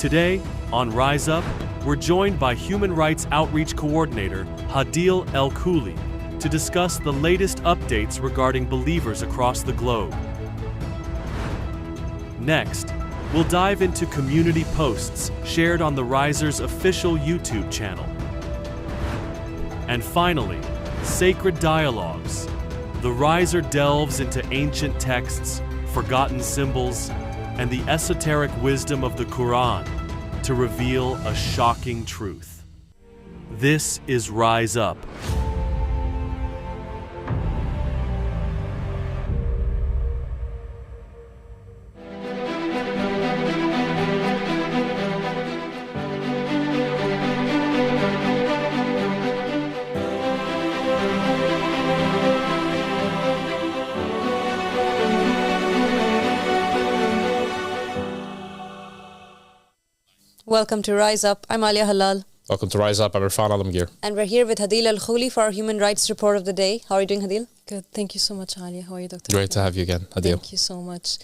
Today, on Rise Up, we're joined by Human Rights Outreach Coordinator Adil El-Khouly to discuss the latest updates regarding believers across the globe. Next, we'll dive into community posts shared on the Riser's official YouTube channel. And finally, Sacred Dialogues. The Riser delves into ancient texts, forgotten symbols, and the esoteric wisdom of the Quran to reveal a shocking truth. This is Rise Up. Welcome to Rise Up. I'm Alia Halal. Welcome to Rise Up. I'm Irfan Alamgir. And we're here with Adil El-Khouly for our Human Rights Report of the Day. How are you doing, Adil? Good. Thank you so much, Alia. How are you, Dr. Great to have you again, Adil. Thank you so much.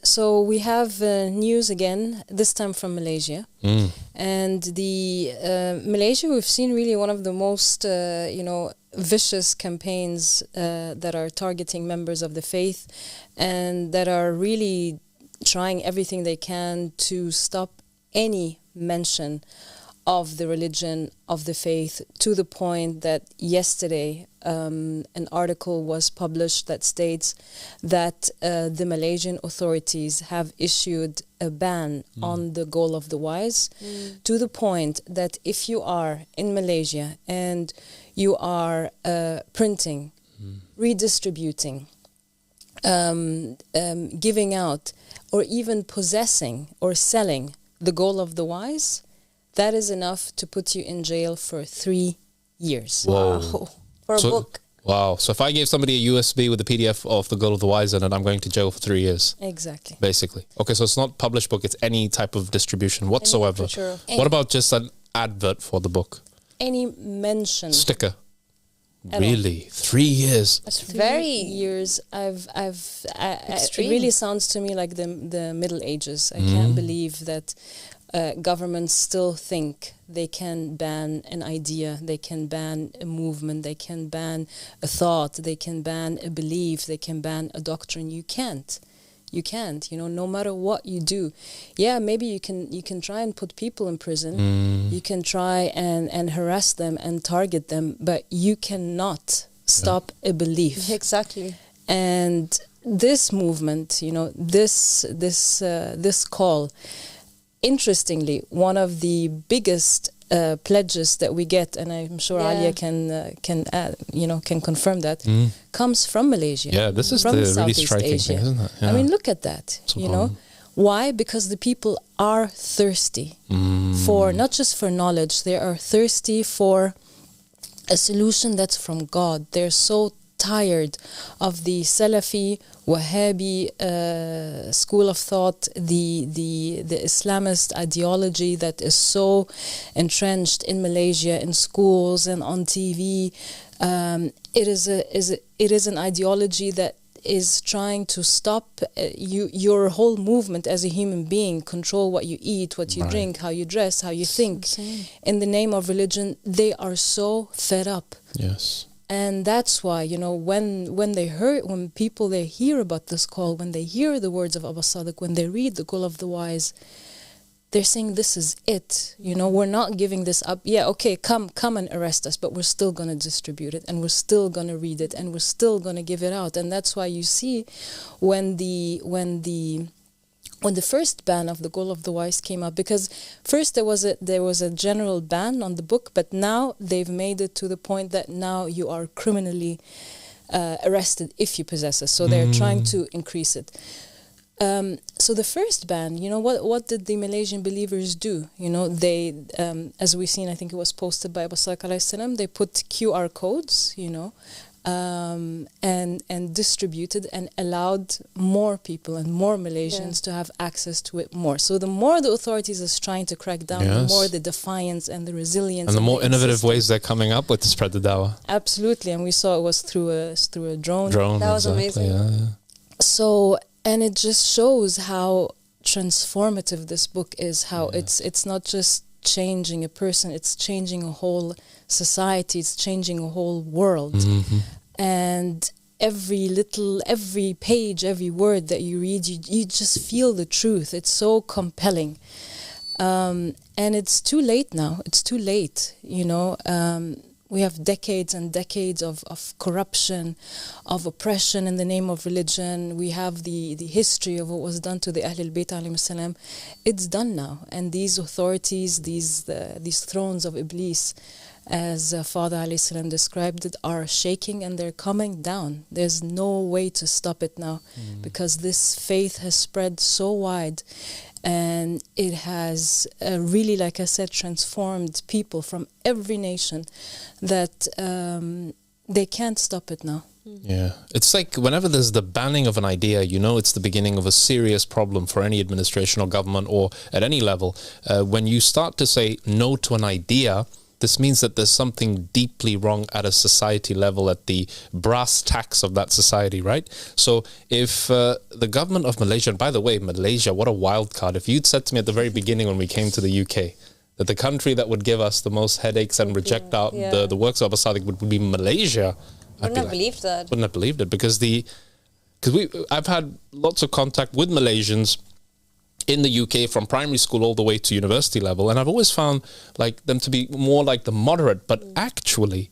So we have news again, this time from Malaysia. And the Malaysia, we've seen really one of the most, vicious campaigns that are targeting members of the faith and that are really trying everything they can to stop any mention of the religion, of the faith, to the point that yesterday an article was published that states that the Malaysian authorities have issued a ban on the Goal of the Wise, to the point that if you are in Malaysia and you are printing, redistributing, giving out, or even possessing or selling the Goal of the Wise, that is enough to put you in jail for 3 years. Whoa. Wow. For a book. Wow. So if I gave somebody a USB with a PDF of the Goal of the Wise in it, I'm going to jail for 3 years. Exactly. Basically. Okay, so it's not published book, it's any type of distribution whatsoever. Sure. What about just an advert for the book? Any mention. Sticker. Really? 3 years? That's 3 very years. It extreme. really sounds to me like the Middle Ages. I can't believe that governments still think they can ban an idea, they can ban a movement, they can ban a thought, they can ban a belief, they can ban a doctrine. You can't. You can't, no matter what you do. Yeah, maybe you can try and put people in prison. You can try and harass them and target them, but you cannot stop a belief. Exactly. And this movement, this call, interestingly, one of the biggest pledges that we get, and I'm sure Alia can confirm that, comes from Malaysia. Yeah, this is from the really Southeast striking Asia. thing, isn't it? Yeah. I mean, look at that. Why? Because the people are thirsty for not just for knowledge. They are thirsty for a solution that's from God. They're so tired of the Salafi, Wahhabi school of thought, the Islamist ideology that is so entrenched in Malaysia, in schools and on TV. It is an ideology that is trying to stop your whole movement as a human being, control what you eat, what you drink, how you dress, how you think. In the name of religion, they are so fed up. Yes. And that's why, when people hear about this call, when they hear the words of Abba Sadiq, when they read the Goal of the Wise, they're saying this is it. We're not giving this up. Yeah, okay, come and arrest us, but we're still going to distribute it, and we're still going to read it, and we're still going to give it out. And that's why you see when the first ban of the Goal of the Wise came up, because first there was a general ban on the book, but now they've made it to the point that now you are criminally arrested if you possess it. So they're trying to increase it. So the first ban, what did the Malaysian believers do? They, as we've seen, I think it was posted by Abu Sadiq alayhi salam, they put QR codes, and distributed and allowed more people and more Malaysians to have access to it more. So the more the authorities is trying to crack down, the more the defiance and the resilience. And the more innovative ways they're coming up with to spread the dawah. Absolutely. And we saw it was through a drone. That was amazing. Yeah. So, and it just shows how transformative this book is, how it's not just changing a person, it's changing a whole society, it's changing a whole world. And every page, every word that you read, you just feel the truth. It's so compelling. And it's too late now. It's too late, you know. We have decades and decades of corruption, of oppression in the name of religion. We have the history of what was done to the Ahlul Bayt alayhim salam. It's done now. And these authorities, these thrones of Iblis, as Father alayhi salam described it, are shaking and they're coming down. There's no way to stop it now, because this faith has spread so wide. And it has really, like I said, transformed people from every nation that they can't stop it now. Yeah. It's like whenever there's the banning of an idea, you know it's the beginning of a serious problem for any administration or government or at any level. When you start to say no to an idea, this means that there's something deeply wrong at a society level, at the brass tacks of that society, right? So if the government of Malaysia, and by the way, Malaysia, what a wild card. If you'd said to me at the very beginning when we came to the UK, that the country that would give us the most headaches and reject out the works of Sadiq would be Malaysia, Wouldn't have believed that. Wouldn't have believed it, because I've had lots of contact with Malaysians in the UK from primary school all the way to university level, and I've always found like them to be more like the moderate, but actually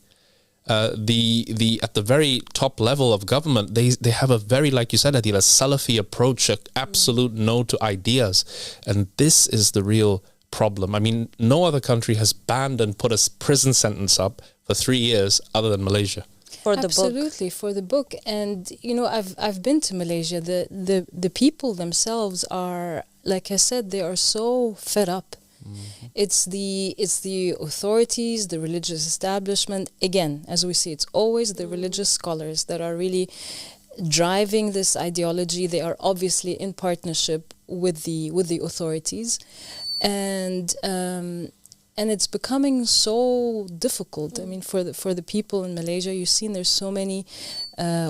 the at the very top level of government, they have a very, like you said, Adil, a Salafi approach, an absolute no to ideas, and this is the real problem. I mean, no other country has banned and put a prison sentence up for 3 years other than Malaysia. For the Absolutely, book. for the book. And you know, I've been to Malaysia. The people themselves are, like I said, they are so fed up. It's the authorities, the religious establishment. Again, as we see, it's always the religious scholars that are really driving this ideology. They are obviously in partnership with the authorities, and it's becoming so difficult. I mean, for the people in Malaysia, you've seen there's so many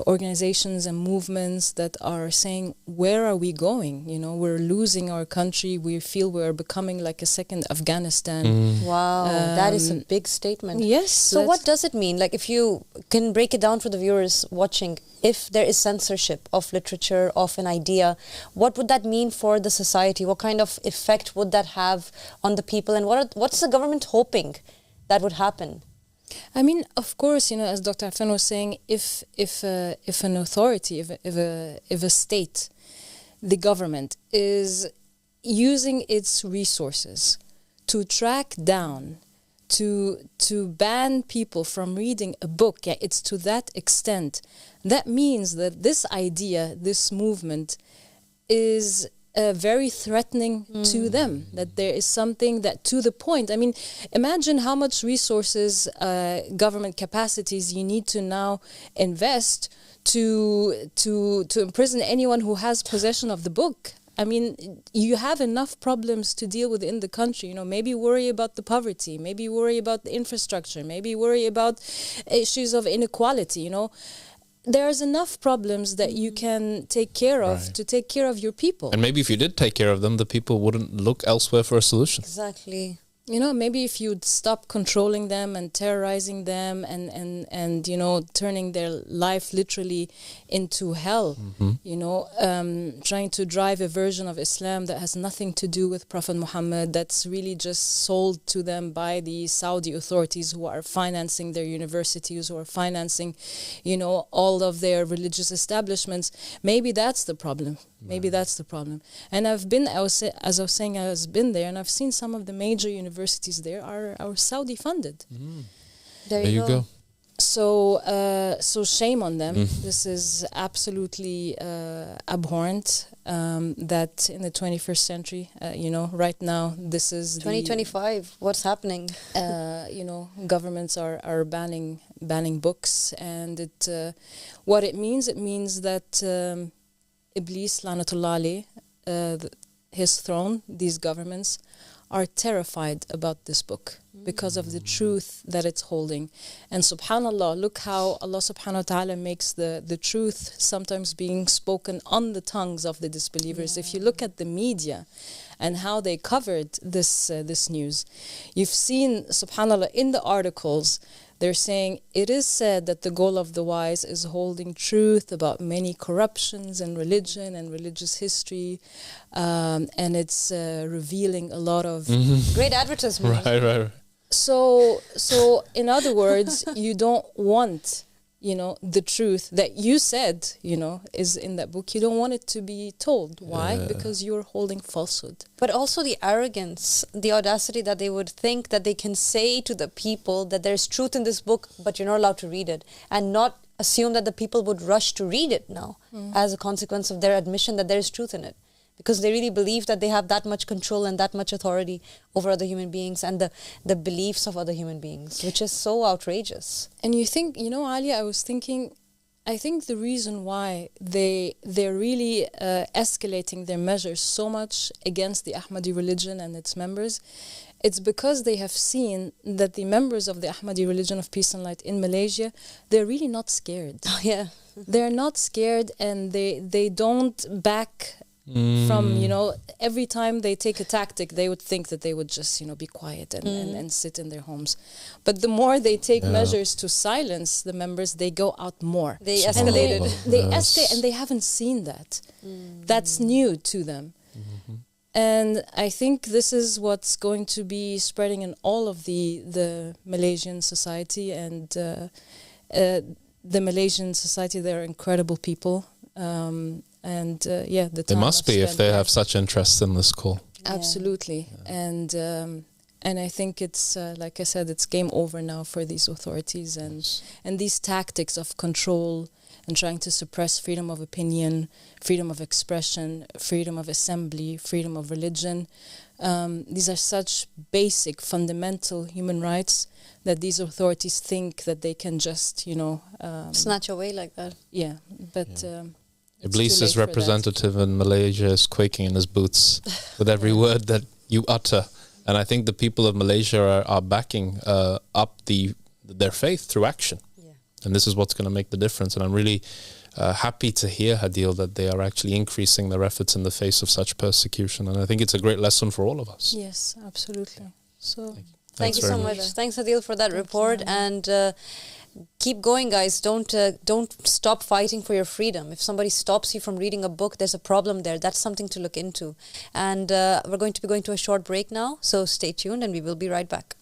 organizations and movements that are saying, where are we going? You know, we're losing our country. We feel we're becoming like a second Afghanistan. Wow, that is a big statement. Yes. So what does it mean? Like, if you can break it down for the viewers watching, if there is censorship of literature, of an idea, what would that mean for the society? What kind of effect would that have on the people? And what's the government hoping that would happen? I mean, of course, you know, as Dr. Affan was saying, if an authority, if a state, the government is using its resources to track down, to ban people from reading a book, yeah, it's to that extent. That means that this idea, this movement, is very threatening to them, that there is something that, to the point, I mean, imagine how much resources, government capacities you need to now invest to imprison anyone who has possession of the book. I mean, you have enough problems to deal with in the country. You know, maybe worry about the poverty, maybe worry about the infrastructure, maybe worry about issues of inequality, you know. There's enough problems that you can take care of to take care of your people. And maybe if you did take care of them, the people wouldn't look elsewhere for a solution. Exactly. You know, maybe if you'd stop controlling them and terrorizing them and you know, turning their life literally into hell, you know, trying to drive a version of Islam that has nothing to do with Prophet Muhammad, that's really just sold to them by the Saudi authorities who are financing their universities, who are financing, you know, all of their religious establishments. Maybe that's the problem. Maybe that's the problem. And I've been, as I was saying, I was been there, and I've seen some of the major universities there are Saudi funded. There you go. So shame on them. This is absolutely abhorrent. That in the 21st century, you know, right now, this is 2025. What's happening? You know, governments are banning books, and what it means that Iblis, Lanatullah alayh, his throne, these governments, are terrified about this book because of the truth that it's holding. And subhanAllah, look how Allah subhanahu wa ta'ala makes the truth sometimes being spoken on the tongues of the disbelievers. If you look at the media and how they covered this news, you've seen, subhanAllah, in the articles, they're saying, it is said that the goal of the wise is holding truth about many corruptions in religion and religious history, and it's revealing a lot of... Great advertisement. Right. So in other words, you don't want, the truth that you said, is in that book. You don't want it to be told. Why? Because you're holding falsehood. But also the arrogance, the audacity that they would think that they can say to the people that there's truth in this book, but you're not allowed to read it, and not assume that the people would rush to read it now as a consequence of their admission that there is truth in it. Because they really believe that they have that much control and that much authority over other human beings and the beliefs of other human beings, which is so outrageous. And you think, Alia, I think the reason why they're really escalating their measures so much against the Ahmadi religion and its members, it's because they have seen that the members of the Ahmadi religion of peace and light in Malaysia, they're really not scared. Oh, yeah. They're not scared, and they don't back from, every time they take a tactic, they would think that they would just, be quiet and sit in their homes. But the more they take measures to silence the members, they go out more. They And escalated. they escalate, and they haven't seen that. That's new to them. And I think this is what's going to be spreading in all of the Malaysian society. And the Malaysian society, they're incredible people. The They time must I've be if spent they there. have such interest in this call. Absolutely. And I think it's, like I said, it's game over now for these authorities and these tactics of control and trying to suppress freedom of opinion, freedom of expression, freedom of assembly, freedom of religion. These are such basic, fundamental human rights that these authorities think that they can just, Snatch away like that. Yeah, but... Iblis's representative in Malaysia is quaking in his boots with every word that you utter. And I think the people of Malaysia are backing up their faith through action. Yeah. And this is what's going to make the difference. And I'm really happy to hear, Hadil, that they are actually increasing their efforts in the face of such persecution. And I think it's a great lesson for all of us. Yes, absolutely. So Thank you very so much. Thanks, Adil, for that report. And keep going, guys. Don't stop fighting for your freedom. If somebody stops you from reading a book, there's a problem there. That's something to look into. And we're going to be going to a short break now. So stay tuned and we will be right back.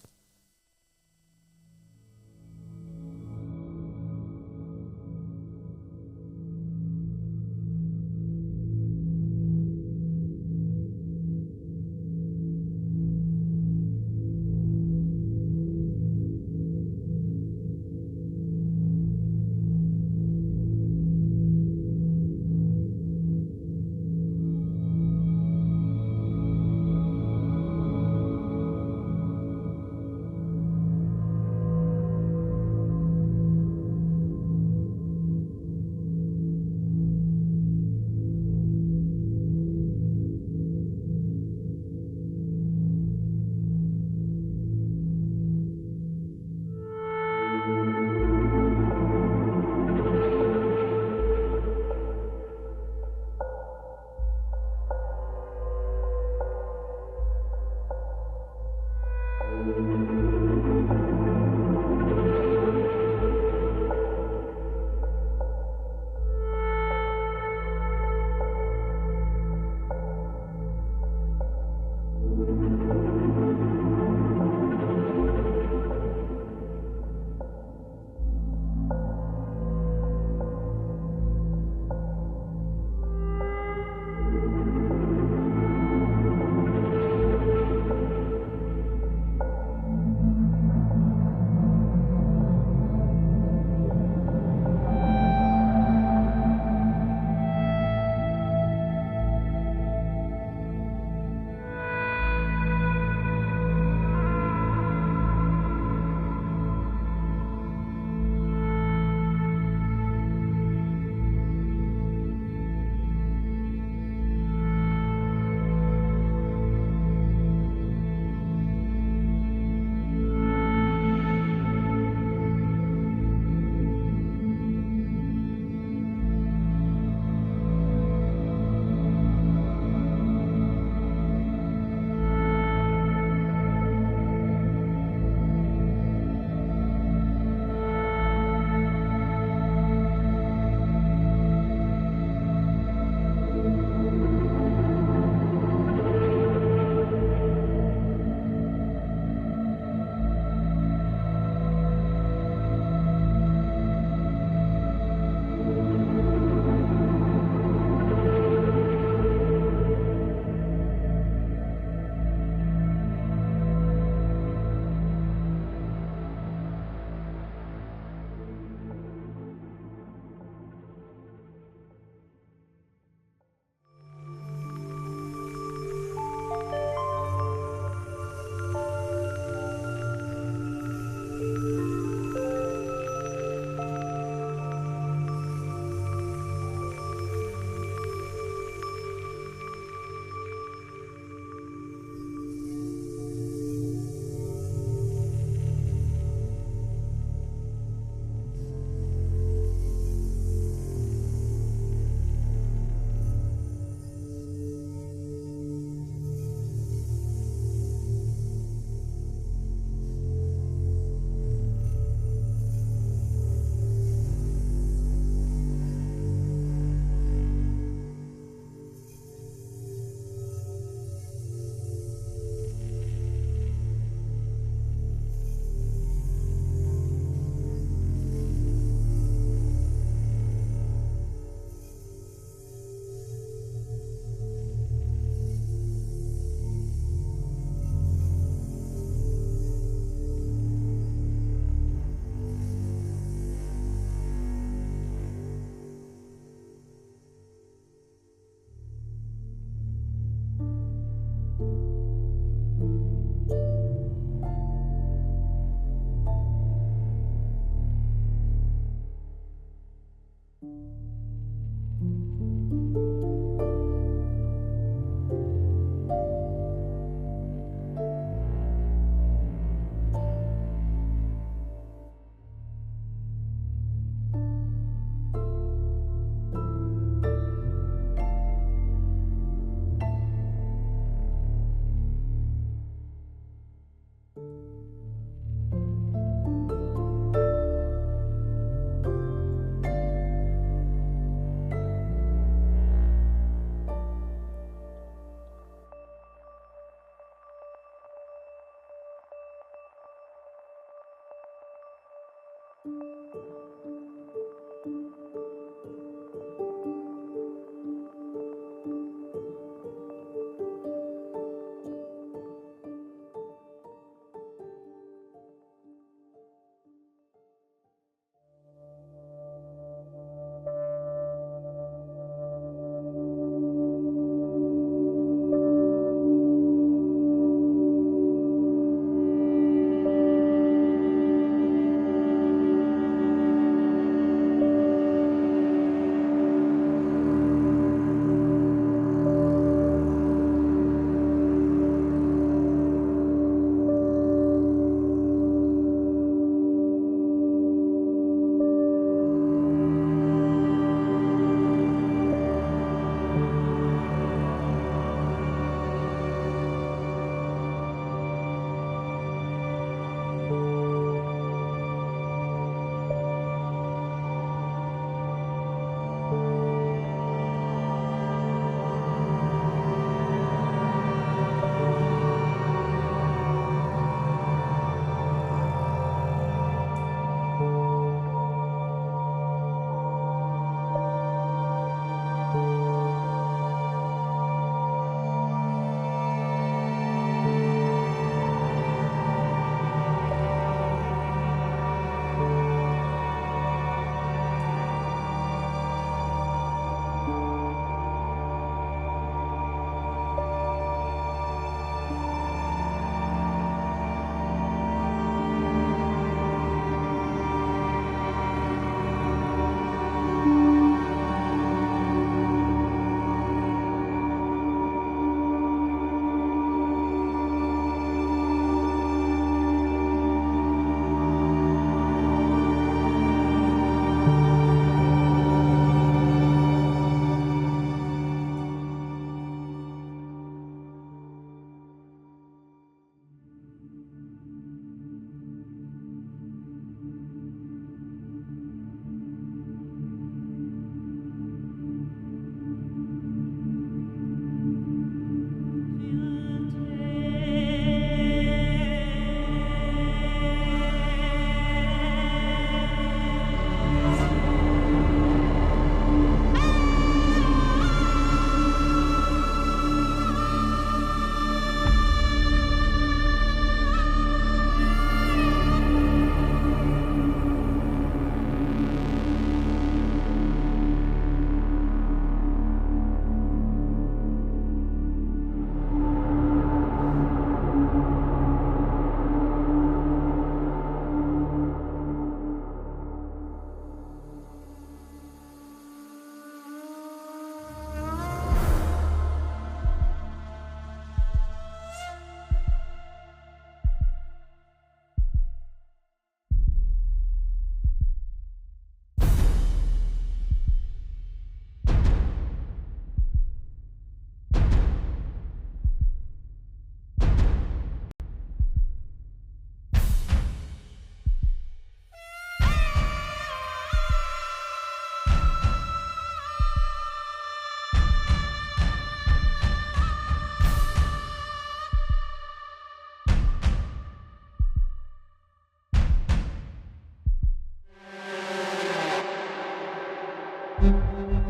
The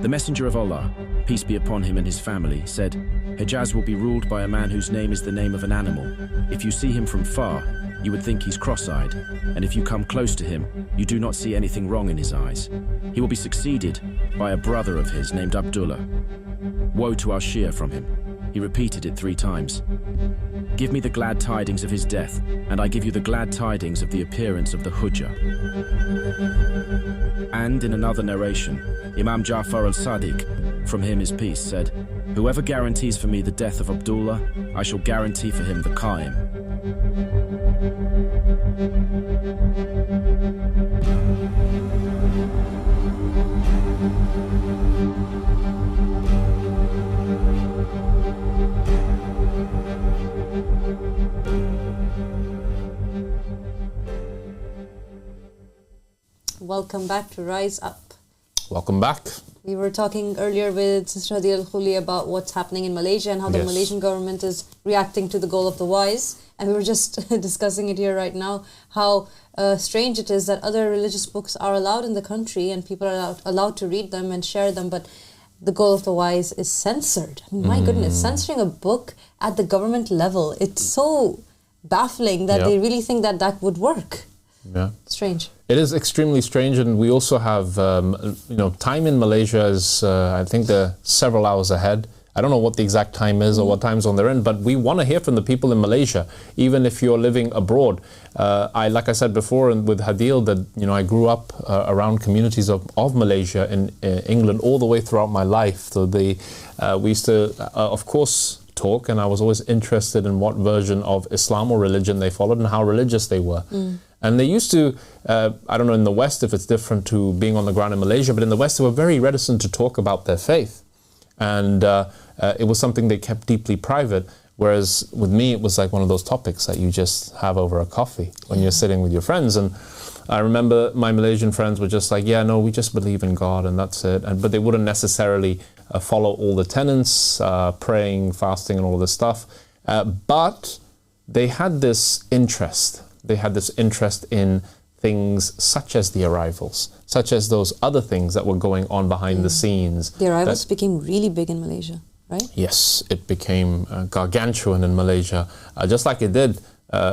Messenger of Allah, peace be upon him and his family, said, Hijaz will be ruled by a man whose name is the name of an animal. If you see him from far, you would think he's cross-eyed, and if you come close to him, you do not see anything wrong in his eyes. He will be succeeded by a brother of his named Abdullah. Woe to our Shia from him. He repeated it 3 times. Give me the glad tidings of his death, and I give you the glad tidings of the appearance of the Hujjah. And in another narration, Imam Ja'far al-Sadiq, from him his peace, said, Whoever guarantees for me the death of Abdullah, I shall guarantee for him the Qa'im. Welcome back to Rise Up. Welcome back. We were talking earlier with Sister Hadi Al-Khuli about what's happening in Malaysia and how the Malaysian government is reacting to the goal of the wise. And we were just discussing it here right now, how strange it is that other religious books are allowed in the country and people are allowed to read them and share them, but the goal of the wise is censored. I mean, my goodness, censoring a book at the government level, it's so baffling that they really think that that would work. Yeah. Strange. It is extremely strange, and we also have, time in Malaysia is, I think they're several hours ahead. I don't know what the exact time is or what time zone they're in, but we want to hear from the people in Malaysia, even if you're living abroad. Like I said before with Hadil, that I grew up around communities of Malaysia in England all the way throughout my life. So we used to, of course, talk, and I was always interested in what version of Islam or religion they followed and how religious they were. And they used to, I don't know in the West if it's different to being on the ground in Malaysia, but in the West they were very reticent to talk about their faith. And it was something they kept deeply private, whereas with me it was like one of those topics that you just have over a coffee when you're sitting with your friends. And I remember my Malaysian friends were just like, yeah, no, we just believe in God and that's it. But they wouldn't necessarily follow all the tenets, praying, fasting and all this stuff. But they had this interest. They had this interest in things such as the arrivals, such as those other things that were going on behind the scenes. The arrivals became really big in Malaysia, right? Yes, it became gargantuan in Malaysia, just like it did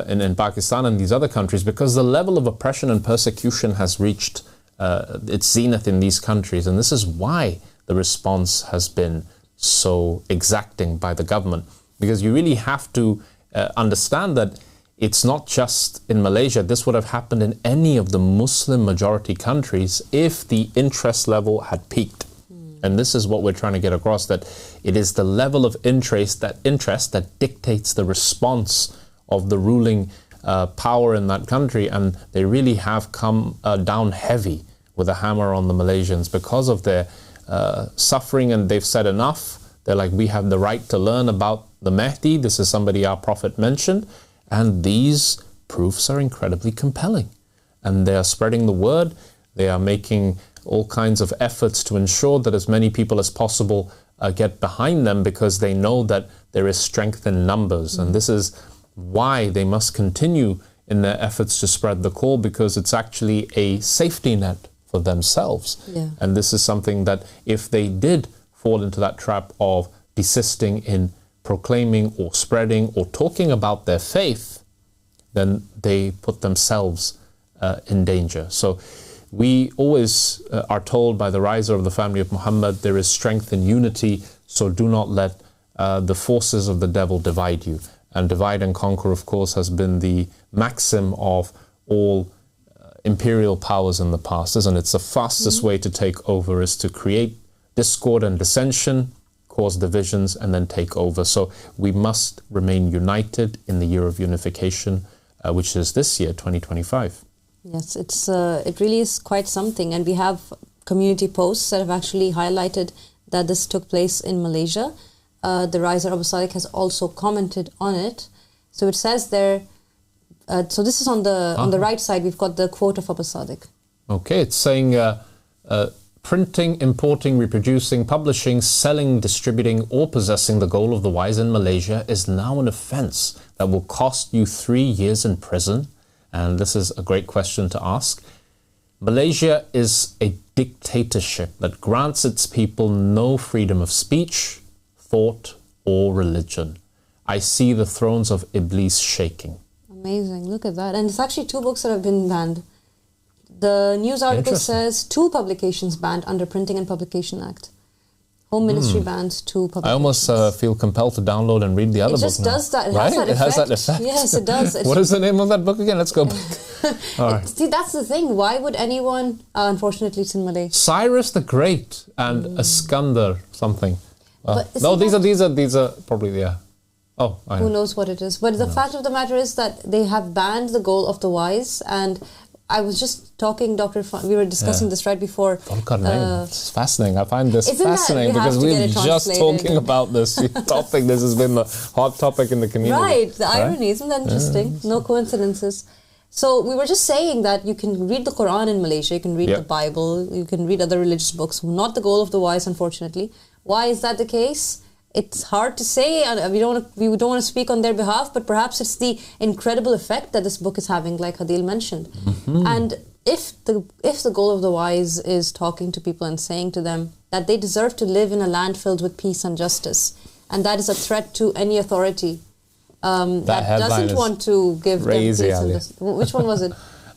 in Pakistan and these other countries, because the level of oppression and persecution has reached its zenith in these countries. And this is why the response has been so exacting by the government, because you really have to understand that it's not just in Malaysia. This would have happened in any of the Muslim majority countries if the interest level had peaked. And this is what we're trying to get across, that it is the level of interest that dictates the response of the ruling power in that country. And they really have come down heavy with a hammer on the Malaysians because of their suffering, and they've said enough. They're like, we have the right to learn about the Mahdi. This is somebody our Prophet mentioned. And these proofs are incredibly compelling. And they are spreading the word. They are making all kinds of efforts to ensure that as many people as possible get behind them, because they know that there is strength in numbers. And this is why they must continue in their efforts to spread the call, because it's actually a safety net for themselves. Yeah. And this is something that if they did fall into that trap of desisting in proclaiming or spreading or talking about their faith, then they put themselves in danger. So we always are told by the riser of the family of Muhammad, there is strength in unity, so do not let the forces of the devil divide you. And divide and conquer, of course, has been the maxim of all imperial powers in the past, isn't it? It's the fastest way to take over is to create discord and dissension, cause divisions, and then take over. So we must remain united in the year of unification, which is this year, 2025. Yes, it really is quite something. And we have community posts that have actually highlighted that this took place in Malaysia. The riser Abu Sadiq has also commented on it. So it says there, so this is on the right side, we've got the quote of Abu Sadiq. Okay, it's saying printing, importing, reproducing, publishing, selling, distributing, or possessing the goal of the wise in Malaysia is now an offense that will cost you 3 years in prison. And this is a great question to ask. Malaysia is a dictatorship that grants its people no freedom of speech, thought, or religion. I see the thrones of Iblis shaking. Amazing, look at that. And it's actually 2 books that have been banned. The news article says 2 publications banned under Printing and Publication Act. Home Ministry banned 2 publications. I almost feel compelled to download and read the other book. It just does that. It right? has that effect. It has that effect. Yes, it does. What is the name of that book again? Let's go back. All right. See, that's the thing. Why would anyone, unfortunately it's in Malay. Cyrus the Great and Iskandar something. No, these are probably, yeah. Oh, I know. Who knows what it is. But the fact of the matter is that they have banned the goal of the wise. And I was just talking, we were discussing this right before. It's fascinating. I find this fascinating because we're just talking about this topic. This has been the hot topic in the community. Right, the irony, isn't that interesting? No coincidences. So we were just saying that you can read the Quran in Malaysia, you can read the Bible, you can read other religious books, not the goal of the wise, unfortunately. Why is that the case? It's hard to say, and we don't want to speak on their behalf, but perhaps it's the incredible effect that this book is having, like Adil mentioned. And if the goal of the wise is talking to people and saying to them that they deserve to live in a land filled with peace and justice, and that is a threat to any authority that doesn't want to give them peace and justice. Which one was it?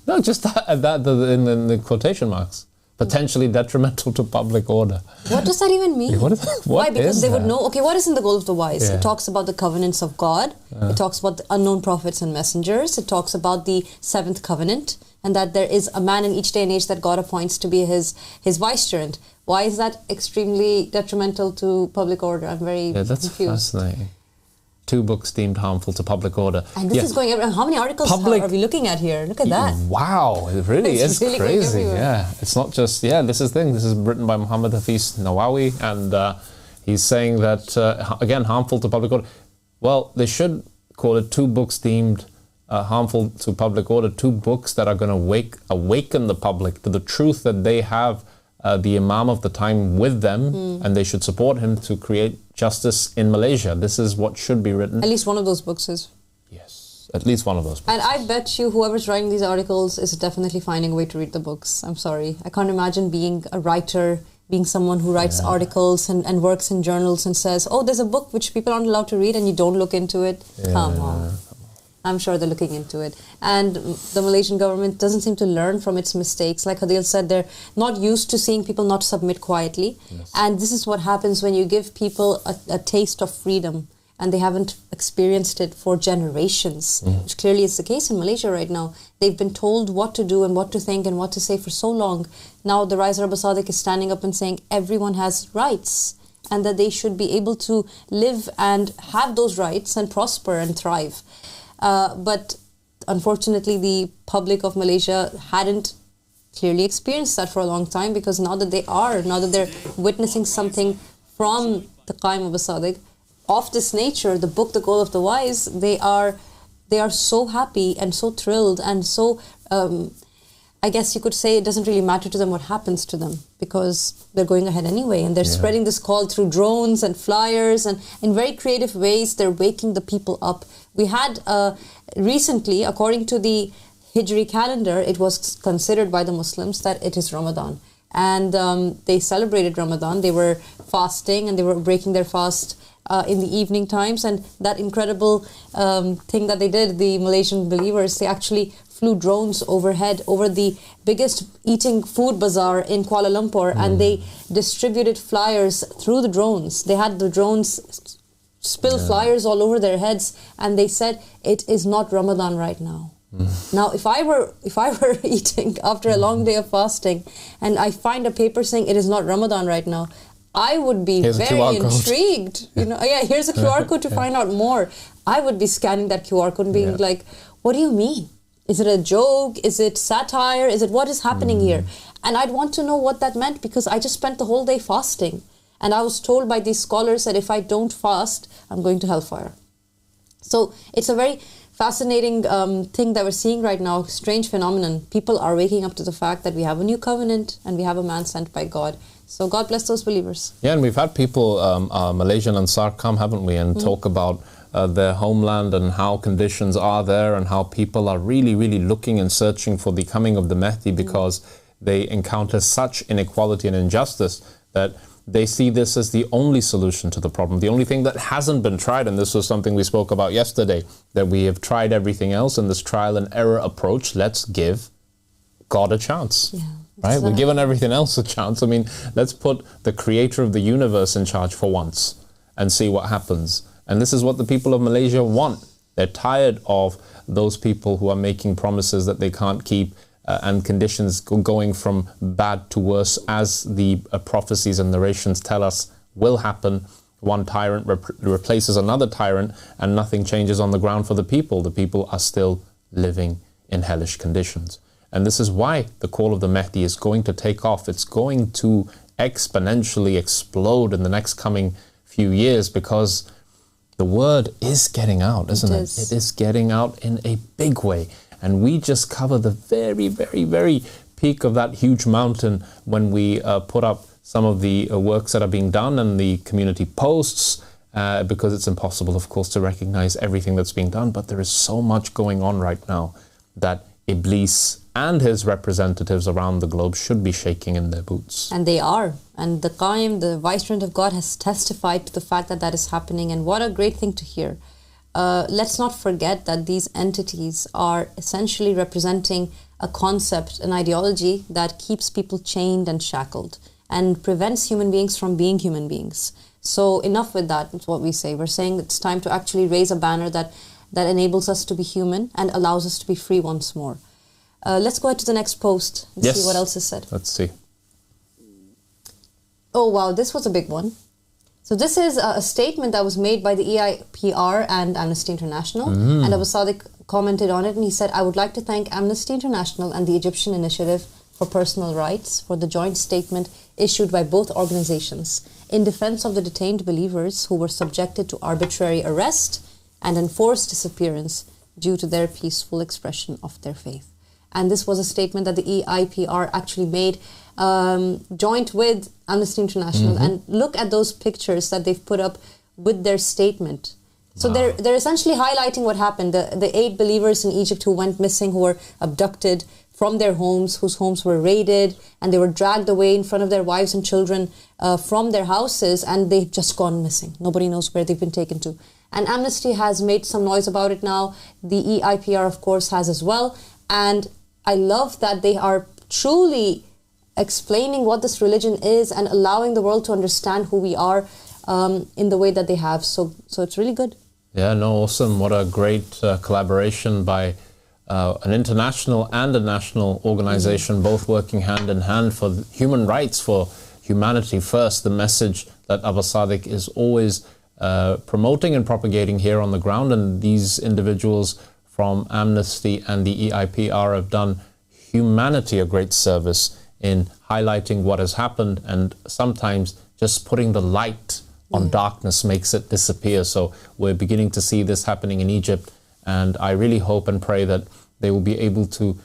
No, just that in the quotation marks. Potentially detrimental to public order. What does that even mean? Why? Because they would know, okay, what is in the goal of the wise? It talks about the covenants of God. It talks about the unknown prophets and messengers. It talks about the seventh covenant, and that there is a man in each day and age that God appoints to be his vicegerent. Why is that extremely detrimental to public order? I'm very that's confused. Fascinating. 2 books deemed harmful to public order. And this is going everywhere. How many articles are we looking at here? Look at that. Wow, it really is really crazy. Yeah, it's not just, this is the thing. This is written by Muhammad Hafiz Nawawi, and he's saying that, again, harmful to public order. Well, they should call it 2 books deemed harmful to public order, 2 books that are going to awaken the public to the truth that they have the Imam of the time with them, and they should support him to create justice in Malaysia. This is what should be written. At least one of those books is. Yes, at least one of those books. And I bet you whoever's writing these articles is definitely finding a way to read the books. I'm sorry. I can't imagine being a writer, being someone who writes articles and works in journals and says, oh, there's a book which people aren't allowed to read and you don't look into it. Come on. I'm sure they're looking into it. And the Malaysian government doesn't seem to learn from its mistakes. Like Adil said, they're not used to seeing people not submit quietly. And this is what happens when you give people a taste of freedom and they haven't experienced it for generations, which clearly is the case in Malaysia right now. They've been told what to do and what to think and what to say for so long. Now the Riser Abu Sadiq is standing up and saying everyone has rights and that they should be able to live and have those rights and prosper and thrive. But unfortunately, the public of Malaysia hadn't clearly experienced that for a long time, because now that they're witnessing something from the Qaim Abu Sadiq of this nature, the book, The Goal of the Wise, they are so happy and so thrilled and so, I guess you could say it doesn't really matter to them what happens to them, because they're going ahead anyway, and they're spreading this call through drones and flyers, and in very creative ways they're waking the people up. We had recently, according to the Hijri calendar, it was considered by the Muslims that it is Ramadan, and they celebrated Ramadan. They were fasting and they were breaking their fast in the evening times, and that incredible thing that they did, the Malaysian believers, they actually flew drones overhead over the biggest eating food bazaar in Kuala Lumpur, and they distributed flyers through the drones. They had the drones spill flyers all over their heads, and they said, it is not Ramadan right now. Now, if I were eating after a long day of fasting and I find a paper saying it is not Ramadan right now, I would be very intrigued. Here's a QR code to find out more. I would be scanning that QR code and being like, what do you mean? Is it a joke? Is it satire? What is happening here? And I'd want to know what that meant, because I just spent the whole day fasting. And I was told by these scholars that if I don't fast, I'm going to hellfire. So it's a very fascinating thing that we're seeing right now, strange phenomenon. People are waking up to the fact that we have a new covenant and we have a man sent by God. So God bless those believers. Yeah, and we've had people, Malaysian Ansar, come, haven't we, and talk about their homeland and how conditions are there, and how people are really, really looking and searching for the coming of the Mahdi, because they encounter such inequality and injustice that they see this as the only solution to the problem, the only thing that hasn't been tried. And this was something we spoke about yesterday, that we have tried everything else in this trial and error approach. Let's give God a chance. Yeah, right? We're giving everything else a chance. I mean, let's put the creator of the universe in charge for once and see what happens. And this is what the people of Malaysia want. They're tired of those people who are making promises that they can't keep, and conditions going from bad to worse, as the prophecies and narrations tell us will happen. One tyrant replaces another tyrant, and nothing changes on the ground for the people. The people are still living in hellish conditions. And this is why the call of the Mahdi is going to take off. It's going to exponentially explode in the next coming few years, because the word is getting out, isn't it? It is getting out in a big way. and we just cover the very, very, very peak of that huge mountain when we put up some of the works that are being done and the community posts, because it's impossible, of course, to recognize everything that's being done. But there is so much going on right now that Iblis and his representatives around the globe should be shaking in their boots. And they are. And the Qaim, the Vicegerent of God, has testified to the fact that that is happening. And what a great thing to hear. Let's not forget that these entities are essentially representing a concept, an ideology that keeps people chained and shackled and prevents human beings from being human beings. So enough with that, is what we say. We're saying it's time to actually raise a banner that enables us to be human and allows us to be free once more. Let's go ahead to the next post and see what else is said. Let's see. Oh, wow, this was a big one. So this is a statement that was made by the EIPR and Amnesty International. And Abu Sadiq commented on it, and he said, I would like to thank Amnesty International and the Egyptian Initiative for Personal Rights for the joint statement issued by both organizations in defense of the detained believers who were subjected to arbitrary arrest and enforced disappearance due to their peaceful expression of their faith. And this was a statement that the EIPR actually made joint with Amnesty International. And look at those pictures that they've put up with their statement. So they're essentially highlighting what happened. The 8 believers in Egypt who went missing, who were abducted from their homes, whose homes were raided, and they were dragged away in front of their wives and children from their houses, and they've just gone missing. Nobody knows where they've been taken to. And Amnesty has made some noise about it now. The EIPR, of course, has as well. And I love that they are truly explaining what this religion is and allowing the world to understand who we are in the way that they have. So it's really good. Yeah, no, awesome. What a great collaboration by an international and a national organization, both working hand in hand for human rights, for humanity first. The message that Abu Sadiq is always promoting and propagating here on the ground. And these individuals from Amnesty and the EIPR have done humanity a great service in highlighting what has happened, and sometimes just putting the light on darkness makes it disappear. So we're beginning to see this happening in Egypt, and I really hope and pray that they will be able to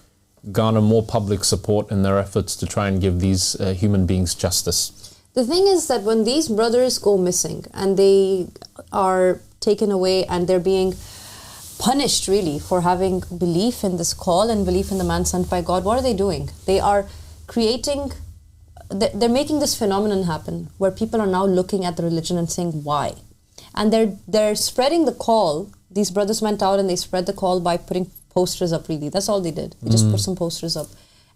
garner more public support in their efforts to try and give these human beings justice. The thing is that when these brothers go missing and they are taken away and they're being punished really for having belief in this call and belief in the man sent by God, what are they doing? They are they're making this phenomenon happen where people are now looking at the religion and saying, why? And they're spreading the call. These brothers went out and they spread the call by putting posters up, really. That's all they did. They just put some posters up.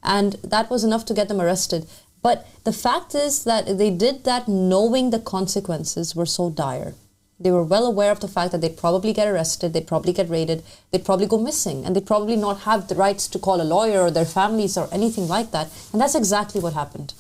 And that was enough to get them arrested. But the fact is that they did that knowing the consequences were so dire. They were well aware of the fact that they'd probably get arrested, they'd probably get raided, they'd probably go missing, and they'd probably not have the rights to call a lawyer or their families or anything like that. And that's exactly what happened.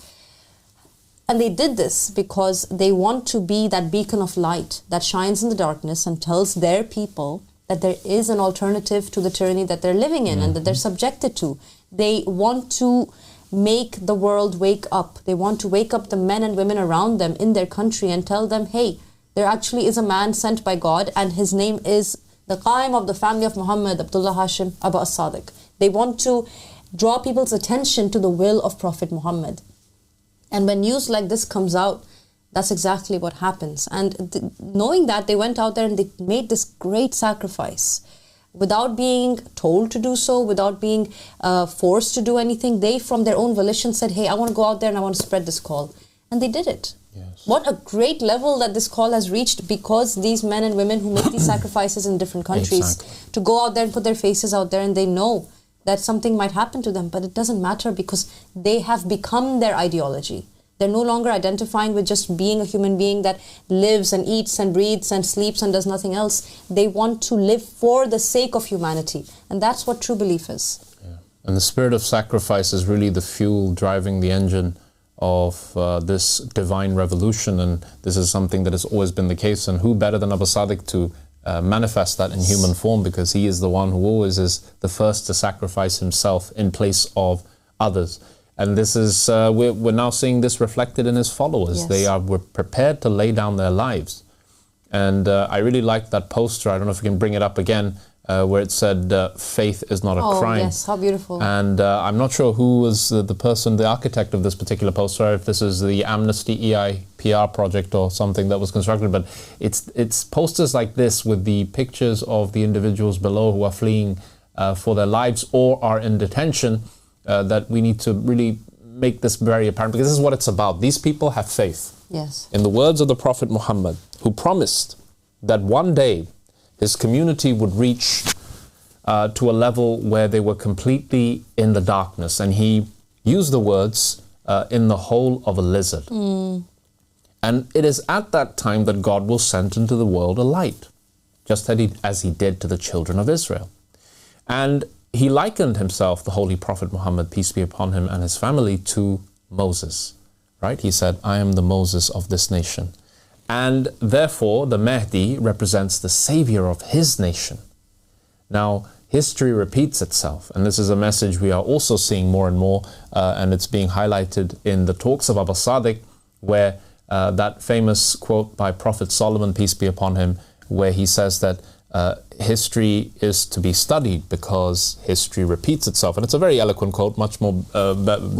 And they did this because they want to be that beacon of light that shines in the darkness and tells their people that there is an alternative to the tyranny that they're living in and that they're subjected to. They want to make the world wake up. They want to wake up the men and women around them in their country and tell them, hey, there actually is a man sent by God, and his name is the Qaim of the family of Muhammad, Abdullah Hashim Abu Sadiq. They want to draw people's attention to the will of Prophet Muhammad. And when news like this comes out, that's exactly what happens. And knowing that, they went out there and they made this great sacrifice. Without being told to do so, without being forced to do anything, they from their own volition said, hey, I want to go out there and I want to spread this call. And they did it. Yes. What a great level that this call has reached, because these men and women who make these sacrifices in different countries to go out there and put their faces out there, and they know that something might happen to them, but it doesn't matter because they have become their ideology. They're no longer identifying with just being a human being that lives and eats and breathes and sleeps and does nothing else. They want to live for the sake of humanity. And that's what true belief is. Yeah. And the spirit of sacrifice is really the fuel driving the engine of this divine revolution. And this is something that has always been the case. And who better than Abu Sadiq to manifest that in human form, because he is the one who always is the first to sacrifice himself in place of others. And this is, we're now seeing this reflected in his followers. Yes. Were prepared to lay down their lives. And I really like that poster. I don't know if you can bring it up again. where it said faith is not a crime. Oh, yes, how beautiful. And I'm not sure who was the person, the architect of this particular poster, if this is the Amnesty EIPR project or something that was constructed, but it's posters like this with the pictures of the individuals below who are fleeing for their lives or are in detention, that we need to really make this very apparent, because this is what it's about. These people have faith. Yes. In the words of the Prophet Muhammad, who promised that one day his community would reach to a level where they were completely in the darkness. And he used the words, in the hole of a lizard. And it is at that time that God will send into the world a light, just as he did to the children of Israel. And he likened himself, the Holy Prophet Muhammad, peace be upon him, and his family to Moses. Right? He said, I am the Moses of this nation. And therefore, the Mahdi represents the savior of his nation. Now, history repeats itself, and this is a message we are also seeing more and more, and it's being highlighted in the talks of Abu Sadiq, where that famous quote by Prophet Solomon, peace be upon him, where he says that history is to be studied because history repeats itself. And it's a very eloquent quote, much more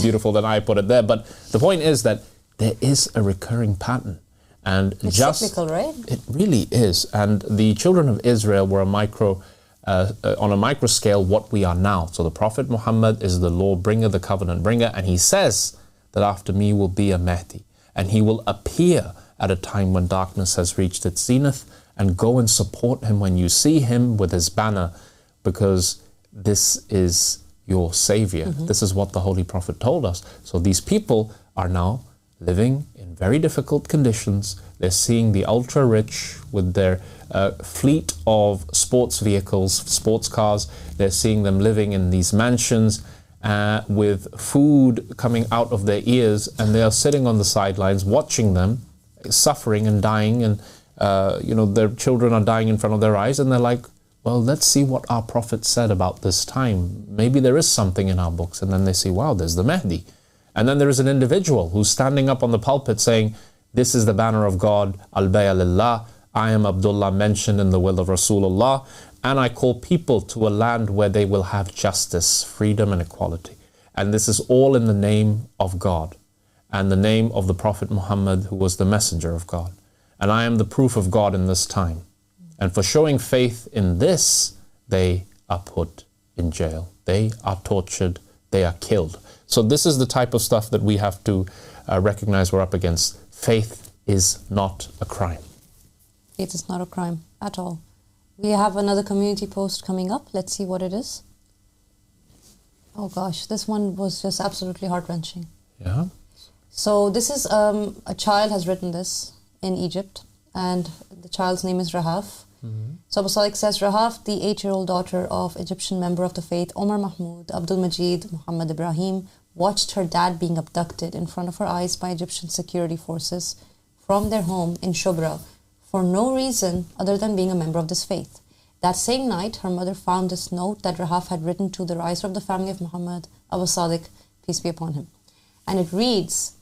beautiful than I put it there. But the point is that there is a recurring pattern. And it's just cyclical, right? It really is. And the children of Israel were on a micro scale what we are now. So the Prophet Muhammad is the law bringer, the covenant bringer, and he says that after me will be a Mahdi, and he will appear at a time when darkness has reached its zenith, and go and support him when you see him with his banner, because this is your savior. This is what the Holy Prophet told us. So these people are now living in very difficult conditions. They're seeing the ultra-rich with their fleet of sports vehicles, sports cars. They're seeing them living in these mansions with food coming out of their ears, and they are sitting on the sidelines watching them suffering and dying, and their children are dying in front of their eyes, and they're like, well, let's see what our Prophet said about this time. Maybe there is something in our books. And then they see, wow, there's the Mahdi. And then there is an individual who's standing up on the pulpit saying, this is the banner of God, al-Bay'a lillah, I am Abdullah, mentioned in the will of Rasulullah, and I call people to a land where they will have justice, freedom and equality. And this is all in the name of God and the name of the Prophet Muhammad, who was the messenger of God. And I am the proof of God in this time. And for showing faith in this, they are put in jail. They are tortured. They are killed. So this is the type of stuff that we have to recognize we're up against. Faith is not a crime. Faith is not a crime at all. We have another community post coming up. Let's see what it is. Oh gosh, this one was just absolutely heart-wrenching. Yeah. So this is, a child has written this in Egypt, and the child's name is Rahaf. So Abu Sadiq says, Rahaf, the 8-year-old daughter of Egyptian member of the faith Omar Mahmoud, Abdul Majid, Muhammad Ibrahim, watched her dad being abducted in front of her eyes by Egyptian security forces from their home in Shubra for no reason other than being a member of this faith. That same night, her mother found this note that Rahaf had written to the riser of the family of Muhammad, Abu Sadiq, peace be upon him. And it reads,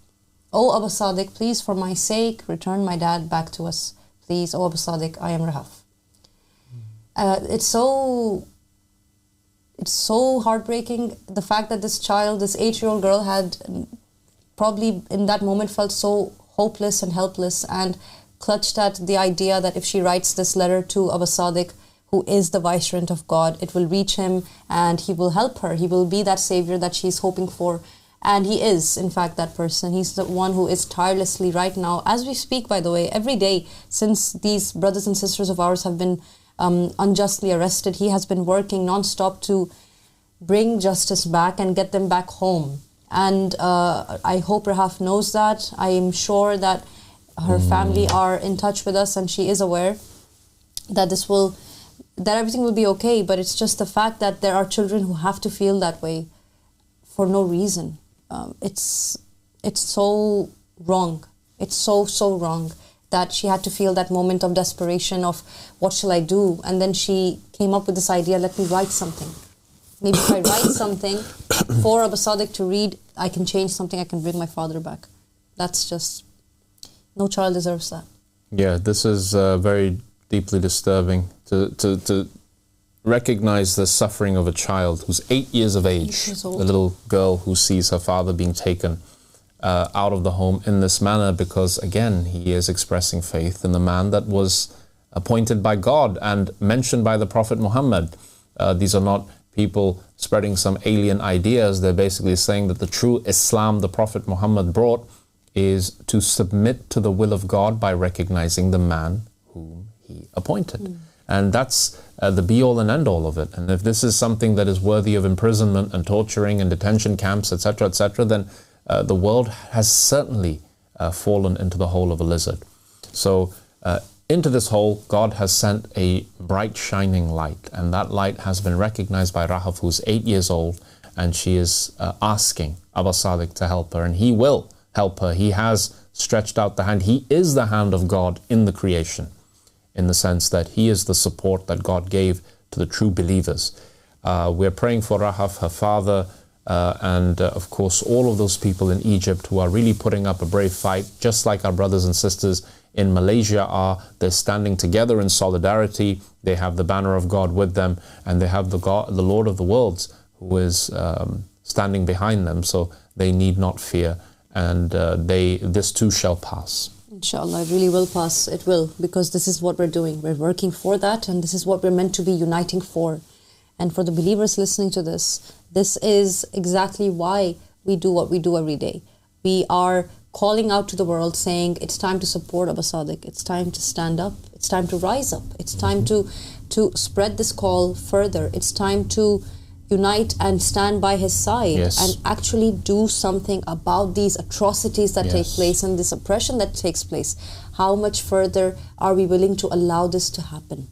O Abu Sadiq, please for my sake, return my dad back to us. Please, O Abu Sadiq, I am Rahaf. It's so heartbreaking, the fact that this child, this 8-year-old girl, had probably in that moment felt so hopeless and helpless, and clutched at the idea that if she writes this letter to Abu Sadiq, who is the vicegerent of God, it will reach him and he will help her. He will be that savior that she's hoping for. And he is, in fact, that person. He's the one who is tirelessly right now, as we speak, by the way, every day since these brothers and sisters of ours have been unjustly arrested, he has been working non-stop to bring justice back and get them back home. And I hope Rahaf knows that. I am sure that her family are in touch with us, and she is aware that that everything will be okay. But it's just the fact that there are children who have to feel that way for no reason. It's so wrong. It's so wrong that she had to feel that moment of desperation of what shall I do? And then she came up with this idea, let me write something. Maybe if I write something for Abu Sadiq to read, I can change something, I can bring my father back. That's just, no child deserves that. Yeah, this is very deeply disturbing to recognize the suffering of a child who's 8 years of age, the little girl who sees her father being taken out of the home in this manner, because again, he is expressing faith in the man that was appointed by God and mentioned by the Prophet Muhammad. These are not people spreading some alien ideas. They're basically saying that the true Islam the Prophet Muhammad brought is to submit to the will of God by recognizing the man whom he appointed. And that's the be-all and end-all of it. And if this is something that is worthy of imprisonment and torturing and detention camps, etc., then the world has certainly fallen into the hole of a lizard. So into this hole, God has sent a bright shining light, and that light has been recognized by Rahaf, who's 8 years old, and she is asking Abba Sadiq to help her, and he will help her. He has stretched out the hand. He is the hand of God in the creation, in the sense that he is the support that God gave to the true believers. We're praying for Rahaf, her father, and of course all of those people in Egypt who are really putting up a brave fight, just like our brothers and sisters in Malaysia are. They're standing together in solidarity. They have the banner of God with them, and they have the Lord of the worlds who is standing behind them, so they need not fear, and this too shall pass. Inshallah, it really will pass. It will, because this is what we're doing. We're working for that, and this is what we're meant to be uniting for. And for the believers listening to this is exactly why we do what we do every day. We are calling out to the world, saying it's time to support Abba Sadiq. It's time to stand up. It's time to rise up. It's time to spread this call further. It's time to unite and stand by his side, and actually do something about these atrocities that take place and this oppression that takes place. How much further are we willing to allow this to happen?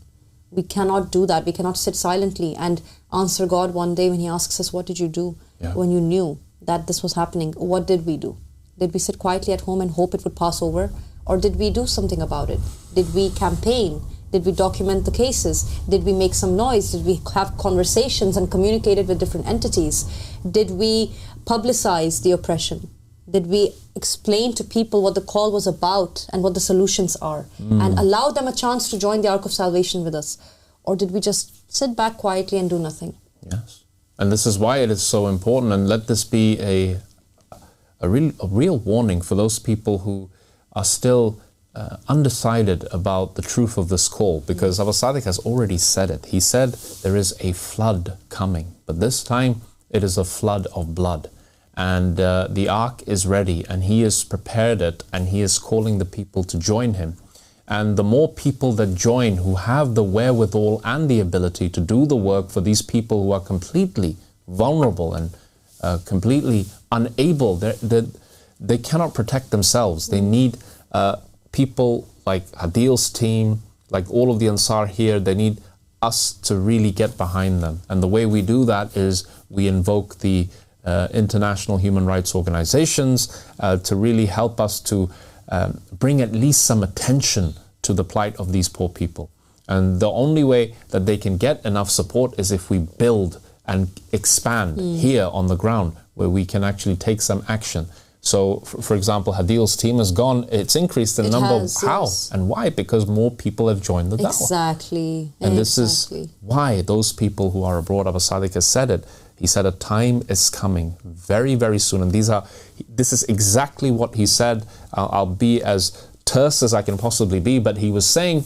We cannot do that. We cannot sit silently and answer God one day when he asks us, what did you do when you knew that this was happening? What did we do? Did we sit quietly at home and hope it would pass over? Or did we do something about it? Did we campaign? Did we document the cases? Did we make some noise? Did we have conversations and communicate it with different entities? Did we publicize the oppression? Did we explain to people what the call was about and what the solutions are, and allow them a chance to join the Ark of Salvation with us? Or did we just sit back quietly and do nothing? Yes. And this is why it is so important, and let this be a real warning for those people who are still undecided about the truth of this call, because Abba Sadiq has already said it. He said there is a flood coming, but this time it is a flood of blood. And the ark is ready, and he has prepared it, and he is calling the people to join him. And the more people that join, who have the wherewithal and the ability to do the work for these people who are completely vulnerable and completely unable, they cannot protect themselves. They need people like Adil's team, like all of the Ansar here. They need us to really get behind them. And the way we do that is we invoke the international human rights organizations to really help us to bring at least some attention to the plight of these poor people. And the only way that they can get enough support is if we build and expand here on the ground, where we can actually take some action. So, for example, Hadil's team has gone, it's increased in number. How and why? Because more people have joined the da'wah. Exactly. And this is why those people who are abroad, Abba Sadiq has said it. He said a time is coming very, very soon. And this is exactly what he said. I'll be as terse as I can possibly be, but he was saying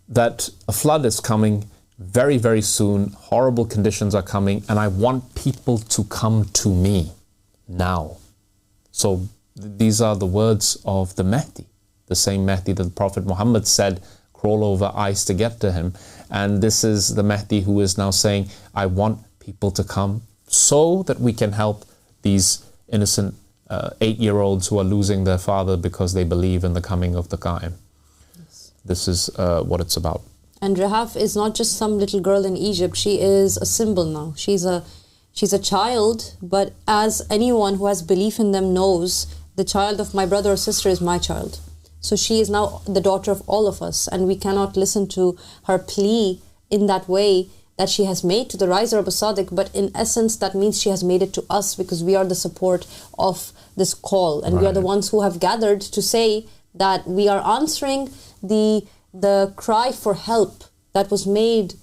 that a flood is coming very, very soon. Horrible conditions are coming, and I want people to come to me now. So these are the words of the Mahdi, the same Mahdi that the Prophet Muhammad said, crawl over ice to get to him. And this is the Mahdi who is now saying, I want people to come so that we can help these innocent 8-year-olds who are losing their father because they believe in the coming of the Qa'im. Yes. This is what it's about. And Rahaf is not just some little girl in Egypt. She is a symbol now. She's a child, but as anyone who has belief in them knows, the child of my brother or sister is my child. So she is now the daughter of all of us, and we cannot listen to her plea in that way that she has made to the riser of Abba Sadiq, but in essence that means she has made it to us, because we are the support of this call, and we are the ones who have gathered to say that we are answering the cry for help that was made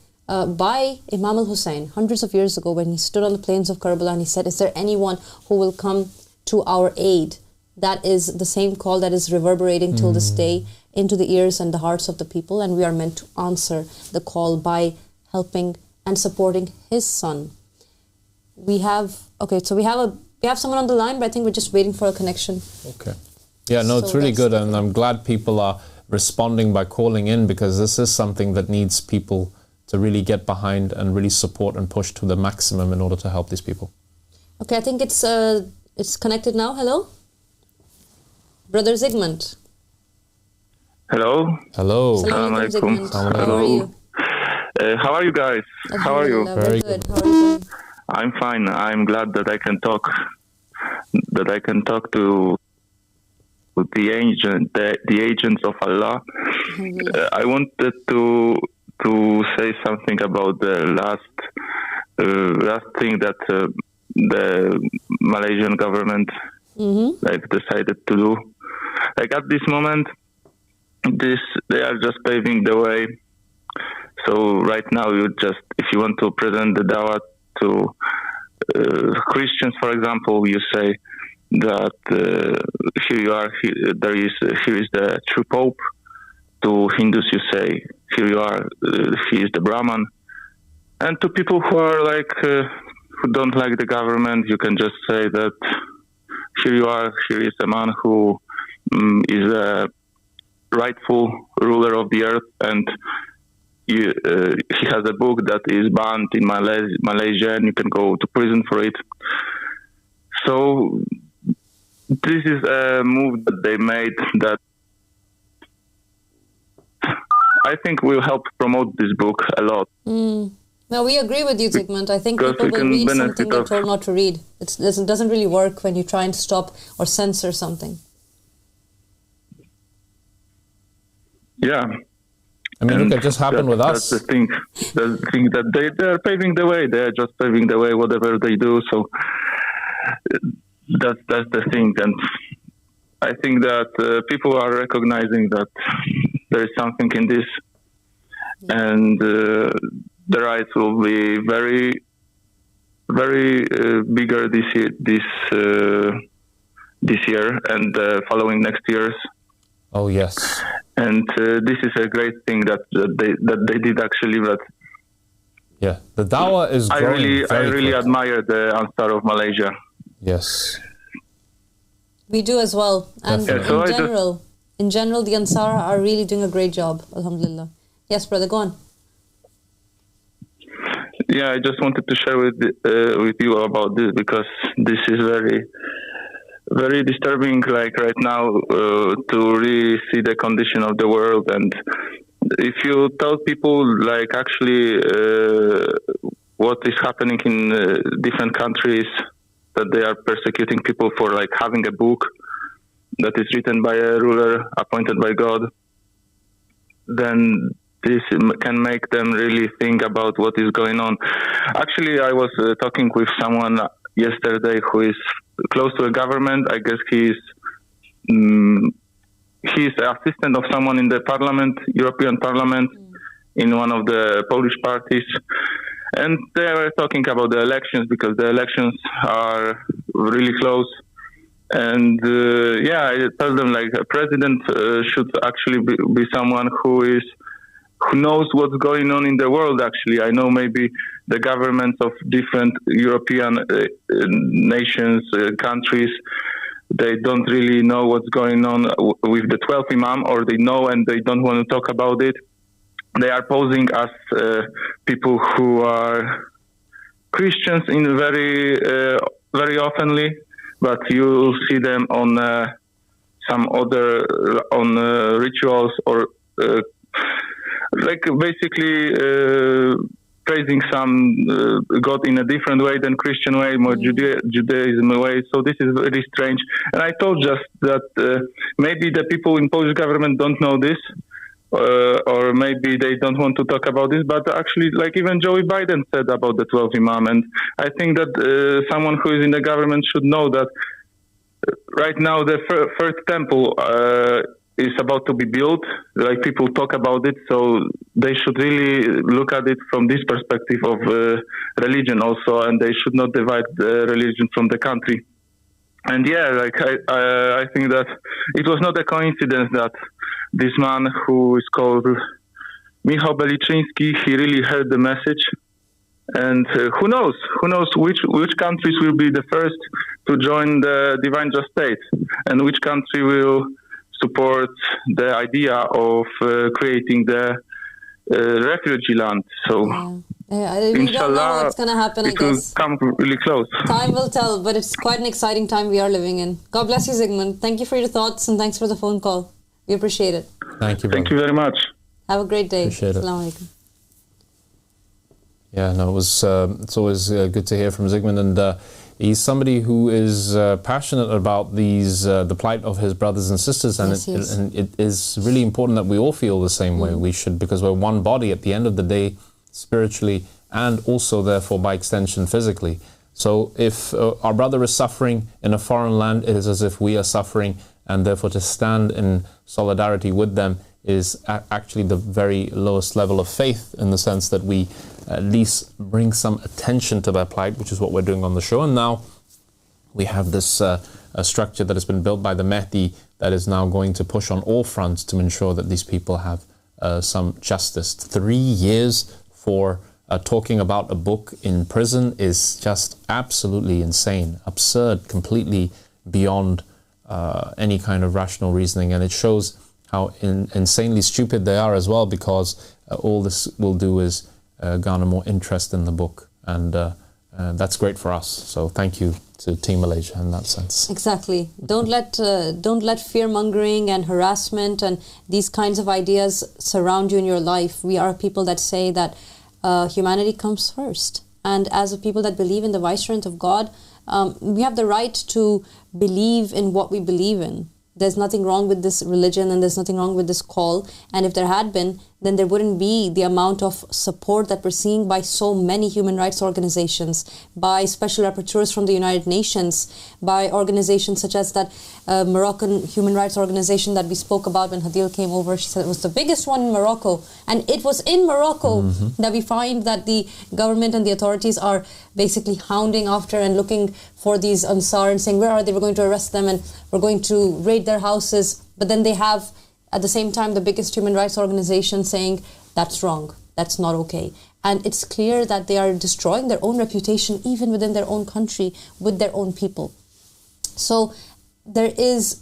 by Imam al-Hussein hundreds of years ago when he stood on the plains of Karbala and he said, is there anyone who will come to our aid? That is the same call that is reverberating till this day into the ears and the hearts of the people, and we are meant to answer the call by helping and supporting his son. We have someone on the line, but I think we're just waiting for a connection. Okay. Yeah, no, it's really good, and I'm glad people are responding by calling in, because this is something that needs people to really get behind and really support and push to the maximum in order to help these people. Okay, I think it's connected now. Hello? Brother Zygmunt. Hello. Hello. Assalamu alaikum, Zygmunt. How are you? How are you guys? How are you? Very good. How are you doing? I'm fine. I'm glad that I can talk. To the agents of Allah. I wanted to say something about the last thing that the Malaysian government decided to do. Like at this moment, they are just paving the way. So right now, if you want to present the dawah to Christians, for example, you say that here you are. Here is the true Pope. To Hindus, you say here you are. He is the Brahman. And to people who are who don't like the government, you can just say that here you are. Here is a man who is a rightful ruler of the earth, and he has a book that is banned in Malaysia, and you can go to prison for it. So this is a move that they made that I think will help promote this book a lot. No, we agree with you, Zygmunt. I think people will read something they're told not to read. It doesn't really work when you try and stop or censor something. Yeah. I mean, look, it just happened with us. That's the thing. That they are paving the way. They are just paving the way, whatever they do. So that's the thing. And I think that people are recognizing that there is something in this, and the rights will be very, very bigger this year and following next years. Oh yes. And this is a great thing that they did actually. But yeah, the dawah is growing I really admire the Ansar of Malaysia. Yes. We do as well. And in general, the Ansar are really doing a great job. Alhamdulillah. Yes, brother, go on. Yeah, I just wanted to share with you about this, because this is very, very disturbing. Like right now, to really see the condition of the world, and if you tell people like actually what is happening in different countries, that they are persecuting people for like having a book that is written by a ruler appointed by God, then this can make them really think about what is going on. Actually, I was talking with someone yesterday who is close to a government. I guess he's the assistant of someone in the parliament, European Parliament, in one of the Polish parties. And they were talking about the elections, because the elections are really close. And I tell them like a president should actually be someone who knows what's going on in the world. Actually, I know maybe the governments of different European nations, countries, they don't really know what's going on with the 12th Imam, or they know and they don't want to talk about it. They are posing as people who are Christians in very oftenly, but you see them on some other rituals, or like basically praising some God in a different way than Christian way, more Judaism way. So this is very strange. And I told just that maybe the people in Polish government don't know this, or maybe they don't want to talk about this, but actually, like even Joe Biden said about the 12th Imam, and I think that someone who is in the government should know that right now the first temple is about to be built. Like people talk about it, so they should really look at it from this perspective of religion also, and they should not divide the religion from the country. And yeah, like I think that it was not a coincidence that this man who is called Michał Beliczyński, he really heard the message. And who knows which countries will be the first to join the divine just state, and which country will support the idea of creating the refugee land. So we don't know what's going to happen, I guess. It will come really close. Time will tell, but it's quite an exciting time we are living in. God bless you, Zygmunt. Thank you for your thoughts, and thanks for the phone call. We appreciate it. Thank you, brother. Thank you very much. Have a great day. Appreciate it. Assalamu alaikum. Yeah, no, it's always good to hear from Zygmunt, and he's somebody who is passionate about the plight of his brothers and sisters, and, yes, and it is really important that we all feel the same way. We should, because we're one body at the end of the day, spiritually, and also therefore by extension physically. So if our brother is suffering in a foreign land, it is as if we are suffering, and therefore to stand in solidarity with them is actually the very lowest level of faith, in the sense that we at least bring some attention to their plight, which is what we're doing on the show. And now we have this structure that has been built by the Mahdi that is now going to push on all fronts to ensure that these people have some justice. 3 years for talking about a book in prison is just absolutely insane, absurd, completely beyond any kind of rational reasoning. And it shows how insanely stupid they are as well, because all this will do is garner more interest in the book, and that's great for us. So thank you to Team Malaysia in that sense. Exactly. Don't let fear-mongering and harassment and these kinds of ideas surround you in your life. We are people that say that humanity comes first, and as a people that believe in the vicegerent of God, we have the right to believe in what we believe in. There's nothing wrong with this religion, and there's nothing wrong with this call. And if there had been, then there wouldn't be the amount of support that we're seeing by so many human rights organizations, by special rapporteurs from the United Nations, by organizations such as that Moroccan human rights organization that we spoke about when Hadil came over. She said it was the biggest one in Morocco. And it was in Morocco that we find that the government and the authorities are basically hounding after and looking for these Ansar and saying, where are they? We're going to arrest them and we're going to raid their houses. But then they have, at the same time, the biggest human rights organization saying, that's wrong, that's not okay. And it's clear that they are destroying their own reputation, even within their own country, with their own people. So there is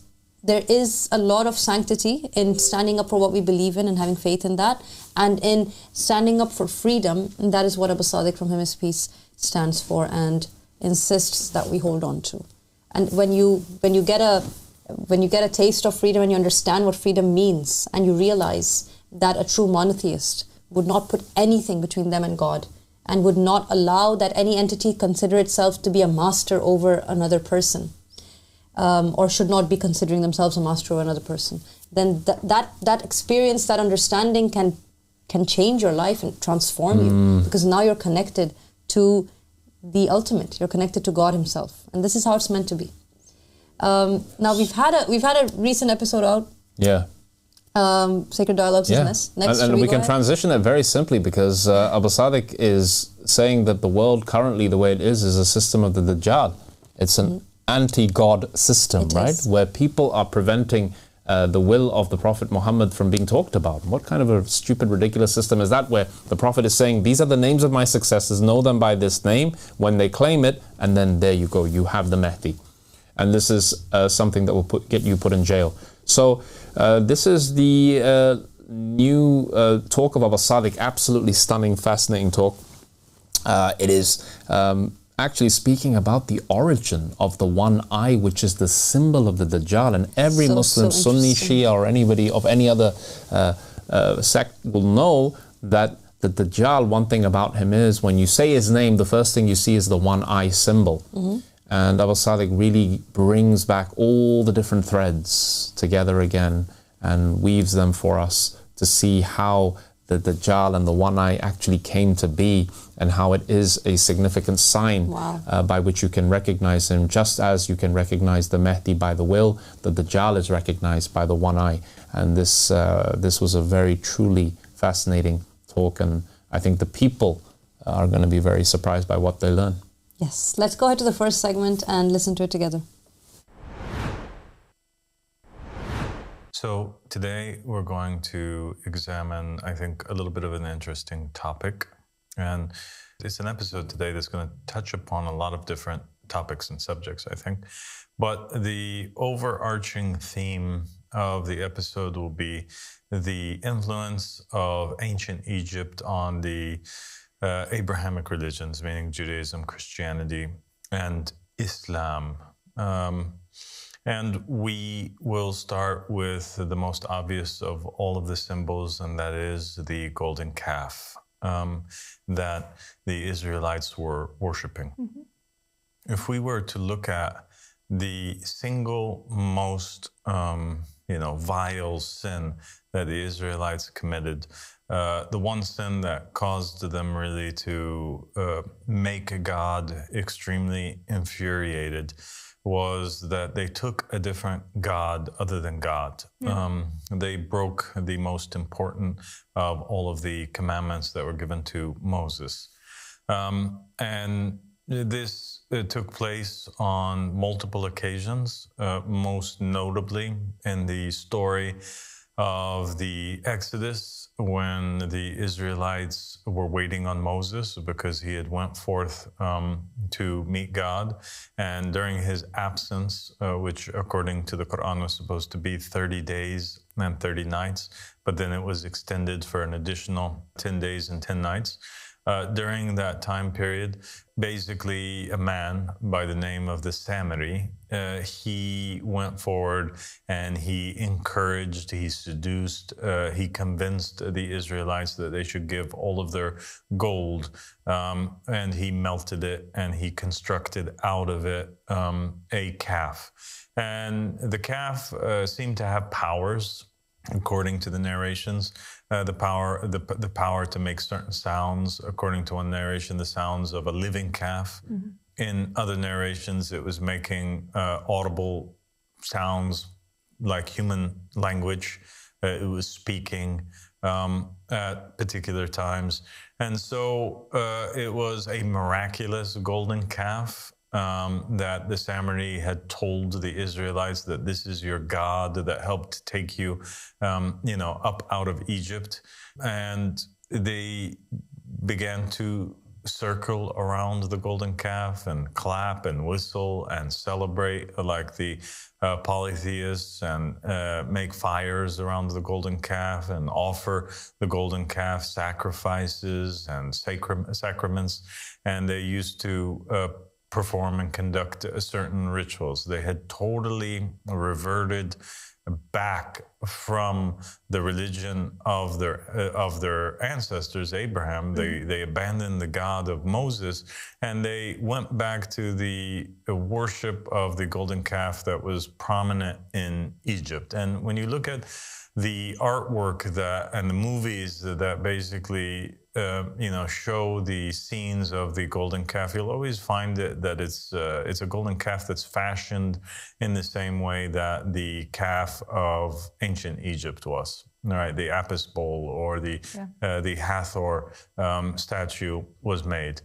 a lot of sanctity in standing up for what we believe in and having faith in that, and in standing up for freedom. And that is what Abu Sadiq, from him his peace, stands for and insists that we hold on to. And when you get a taste of freedom and you understand what freedom means, and you realize that a true monotheist would not put anything between them and God, and would not allow that any entity consider itself to be a master over another person, or should not be considering themselves a master over another person, then that experience, that understanding can change your life and transform you, because now you're connected to the ultimate. You're connected to God Himself, and this is how it's meant to be. Now we've had a recent episode out. Yeah. Sacred Dialogues is next. And we can transition it very simply, because Abu Sadiq is saying that the world currently, the way it is a system of the Dajjal. It's an anti-God system, right? Where people are preventing the will of the Prophet Muhammad from being talked about. What kind of a stupid, ridiculous system is that, where the Prophet is saying, these are the names of my successors, know them by this name, when they claim it, and then there you go, you have the Mahdi. And this is something that will get you put in jail. So this is the new talk of Abu Sadiq, absolutely stunning, fascinating talk. It is actually speaking about the origin of the one eye, which is the symbol of the Dajjal. And every Muslim, Sunni, Shia, or anybody of any other sect will know that the Dajjal, one thing about him is, when you say his name, the first thing you see is the one eye symbol. And Abu Sadiq really brings back all the different threads together again and weaves them for us to see how the Dajjal and the one eye actually came to be, and how it is a significant sign by which you can recognize him, just as you can recognize the Mahdi by the will, the Dajjal is recognized by the one eye. And this was a very truly fascinating talk, and I think the people are going to be very surprised by what they learn. Yes, let's go ahead to the first segment and listen to it together. So today we're going to examine, I think, a little bit of an interesting topic. And it's an episode today that's going to touch upon a lot of different topics and subjects, I think. But the overarching theme of the episode will be the influence of ancient Egypt on the Abrahamic religions, meaning Judaism, Christianity, and Islam. And we will start with the most obvious of all of the symbols, and that is the golden calf that the Israelites were worshiping. Mm-hmm. If we were to look at the single most, vile sin that the Israelites committed, the one sin that caused them really to make God extremely infuriated, was that they took a different God other than God. Yeah. They broke the most important of all of the commandments that were given to Moses. And this took place on multiple occasions, most notably in the story of the Exodus, when the Israelites were waiting on Moses because he had went forth to meet God. And during his absence, which according to the Quran was supposed to be 30 days and 30 nights, but then it was extended for an additional 10 days and 10 nights. During that time period, basically a man by the name of the Samiri, he went forward and he encouraged, he seduced, he convinced the Israelites that they should give all of their gold, and he melted it and he constructed out of it a calf. And the calf seemed to have powers, according to the narrations. The power to make certain sounds, according to one narration, the sounds of a living calf. Mm-hmm. In other narrations, it was making audible sounds like human language. It was speaking at particular times. And so it was a miraculous golden calf that the Samiri had told the Israelites that this is your God that helped take you, up out of Egypt. And they began to circle around the golden calf and clap and whistle and celebrate like the polytheists, and make fires around the golden calf and offer the golden calf sacrifices and sacraments. And they used to perform and conduct certain rituals. They had totally reverted back from the religion of their ancestors, Abraham. They abandoned the God of Moses, and they went back to the worship of the golden calf that was prominent in Egypt. And when you look at the artwork and the movies that basically show the scenes of the golden calf, you'll always find that it's a golden calf that's fashioned in the same way that the calf of ancient Egypt was. All right, the Apis bowl or the Hathor statue was made.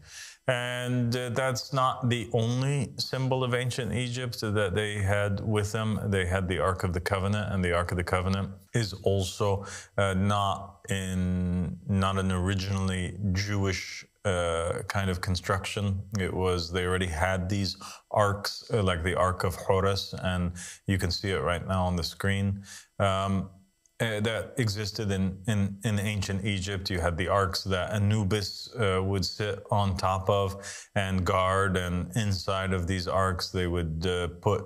And that's not the only symbol of ancient Egypt that they had with them. They had the Ark of the Covenant, and the Ark of the Covenant is also not an originally Jewish kind of construction. They already had these arks, like the Ark of Horus, and you can see it right now on the screen. That existed in ancient Egypt. You had the arks that Anubis would sit on top of and guard, and inside of these arks they would put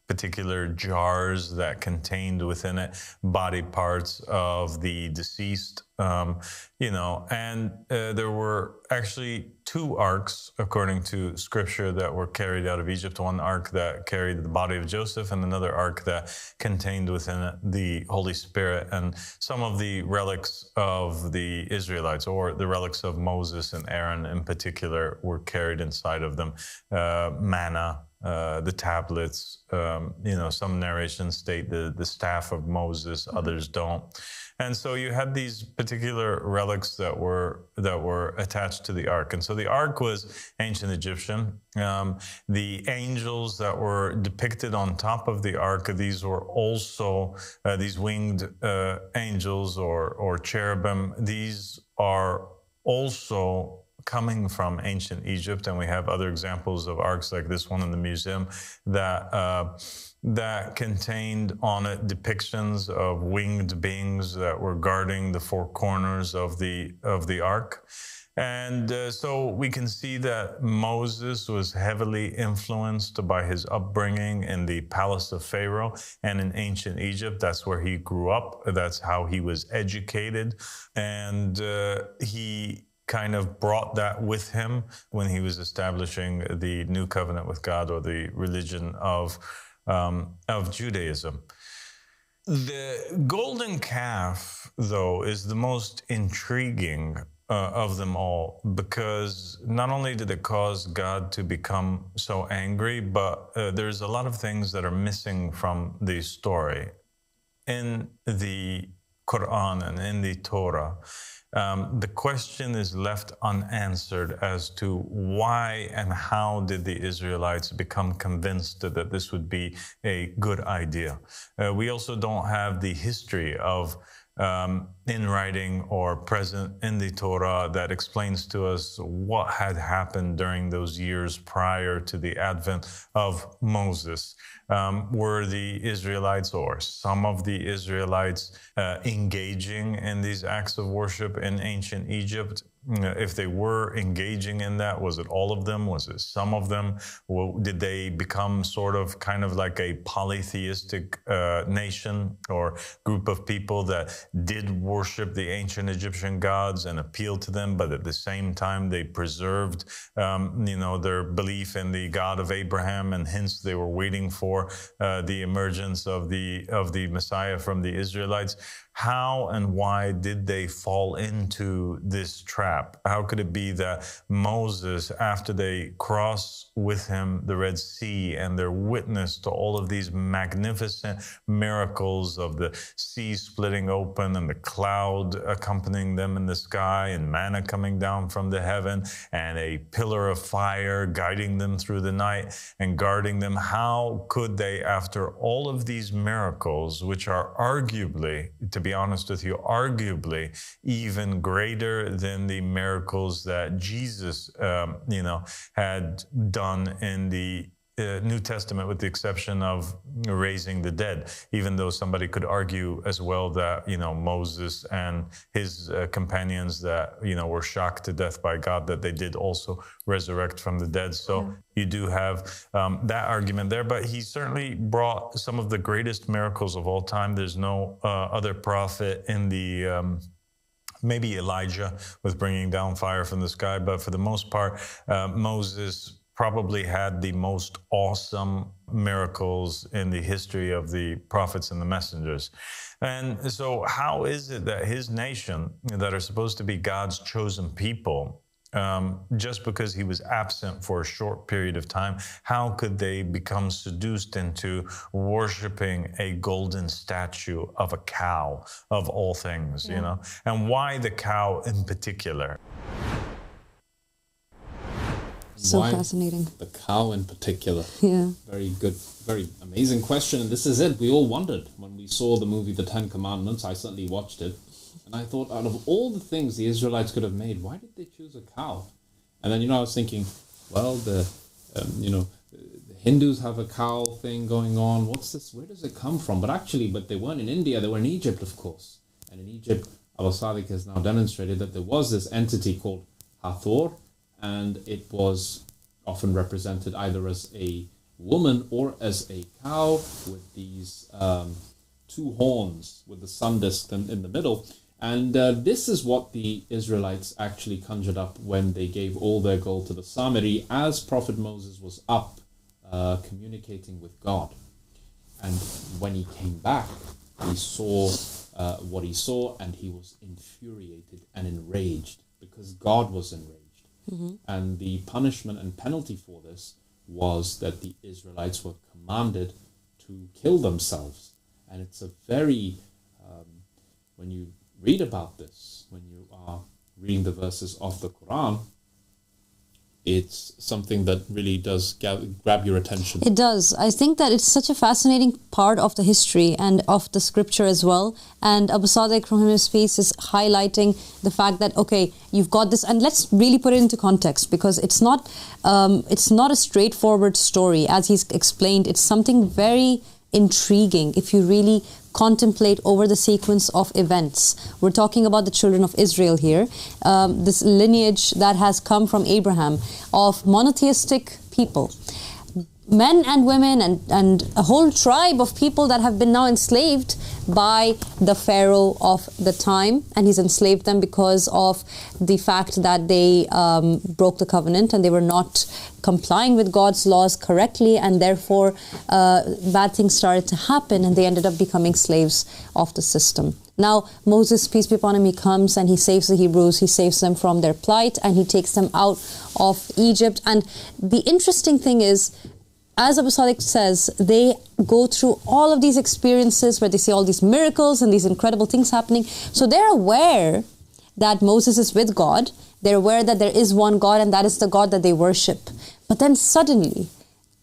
particular jars that contained within it body parts of the deceased. and there were actually 2 arks, according to scripture, that were carried out of Egypt. One ark that carried the body of Joseph, and another ark that contained within it the Holy Spirit and some of the relics of the Israelites, or the relics of Moses and Aaron in particular, were carried inside of them. Manna, the tablets, some narrations state the staff of Moses, others don't. And so you had these particular relics that were attached to the ark. And so the ark was ancient Egyptian. The angels that were depicted on top of the ark, these were also these winged angels or cherubim. These are also coming from ancient Egypt, and we have other examples of arks like this one in the museum that contained on it depictions of winged beings that were guarding the 4 corners of the ark. And so we can see that Moses was heavily influenced by his upbringing in the palace of Pharaoh and in ancient Egypt. That's where he grew up. That's how he was educated. And he kind of brought that with him when he was establishing the new covenant with God, or the religion of Judaism. The golden calf, though, is the most intriguing of them all, because not only did it cause God to become so angry, but there's a lot of things that are missing from the story. In the Quran and in the Torah, the question is left unanswered as to why and how did the Israelites become convinced that this would be a good idea. We also don't have the history of in writing or present in the Torah that explains to us what had happened during those years prior to the advent of Moses. Were the Israelites, or some of the Israelites, engaging in these acts of worship in ancient Egypt? If they were engaging in that, was it all of them? Was it some of them? Did they become sort of kind of like a polytheistic nation or group of people that did worship the ancient Egyptian gods and appealed to them, but at the same time they preserved, their belief in the God of Abraham, and hence they were waiting for the emergence of the Messiah from the Israelites? How and why did they fall into this trap? How could it be that Moses, after they cross with him the Red Sea and they're witness to all of these magnificent miracles of the sea splitting open and the cloud accompanying them in the sky and manna coming down from the heaven and a pillar of fire guiding them through the night and guarding them, how could they, after all of these miracles, which are arguably, to be honest with you, arguably even greater than the miracles that Jesus, had done in the New Testament, with the exception of raising the dead, even though somebody could argue as well that, Moses and his companions that, were shocked to death by God, that they did also resurrect from the dead. So you do have that argument there, but he certainly brought some of the greatest miracles of all time. There's no other prophet in the maybe Elijah with bringing down fire from the sky, but for the most part, Moses probably had the most awesome miracles in the history of the prophets and the messengers. And so how is it that his nation, that are supposed to be God's chosen people, just because he was absent for a short period of time, how could they become seduced into worshiping a golden statue of a cow, of all things, And why the cow in particular? So Why fascinating. the cow in particular? Yeah. Very good, very amazing question. And this is it. We all wondered when we saw the movie The Ten Commandments. I certainly watched it. And I thought, out of all the things the Israelites could have made, why did they choose a cow? And then, I was thinking, well, the Hindus have a cow thing going on. What's this? Where does it come from? But they weren't in India. They were in Egypt, of course. And in Egypt, Al-Sadiq has now demonstrated that there was this entity called Hathor, and it was often represented either as a woman or as a cow with these 2 horns with the sun disk in the middle. And this is what the Israelites actually conjured up when they gave all their gold to the Samiri as Prophet Moses was up communicating with God. And when he came back, he saw what he saw, and he was infuriated and enraged because God was enraged. Mm-hmm. And the punishment and penalty for this was that the Israelites were commanded to kill themselves. And it's a very, when you read about this, when you are reading the verses of the Quran, it's something that really does grab your attention. It does. I think that it's such a fascinating part of the history and of the scripture as well. And Abu Sadiq from his piece is highlighting the fact that, okay, you've got this, and let's really put it into context, because it's not a straightforward story. As he's explained, it's something very intriguing if you really contemplate over the sequence of events. We're talking about the children of Israel here, this lineage that has come from Abraham of monotheistic people, men and women and a whole tribe of people that have been now enslaved by the Pharaoh of the time, and he's enslaved them because of the fact that they broke the covenant and they were not complying with God's laws correctly, and therefore bad things started to happen and they ended up becoming slaves of the system. Now Moses, peace be upon him, he comes and he saves the Hebrews, he saves them from their plight, and he takes them out of Egypt. And the interesting thing is, as Abu Sadiq says, they go through all of these experiences where they see all these miracles and these incredible things happening. So they're aware that Moses is with God. They're aware that there is one God, and that is the God that they worship. But then suddenly,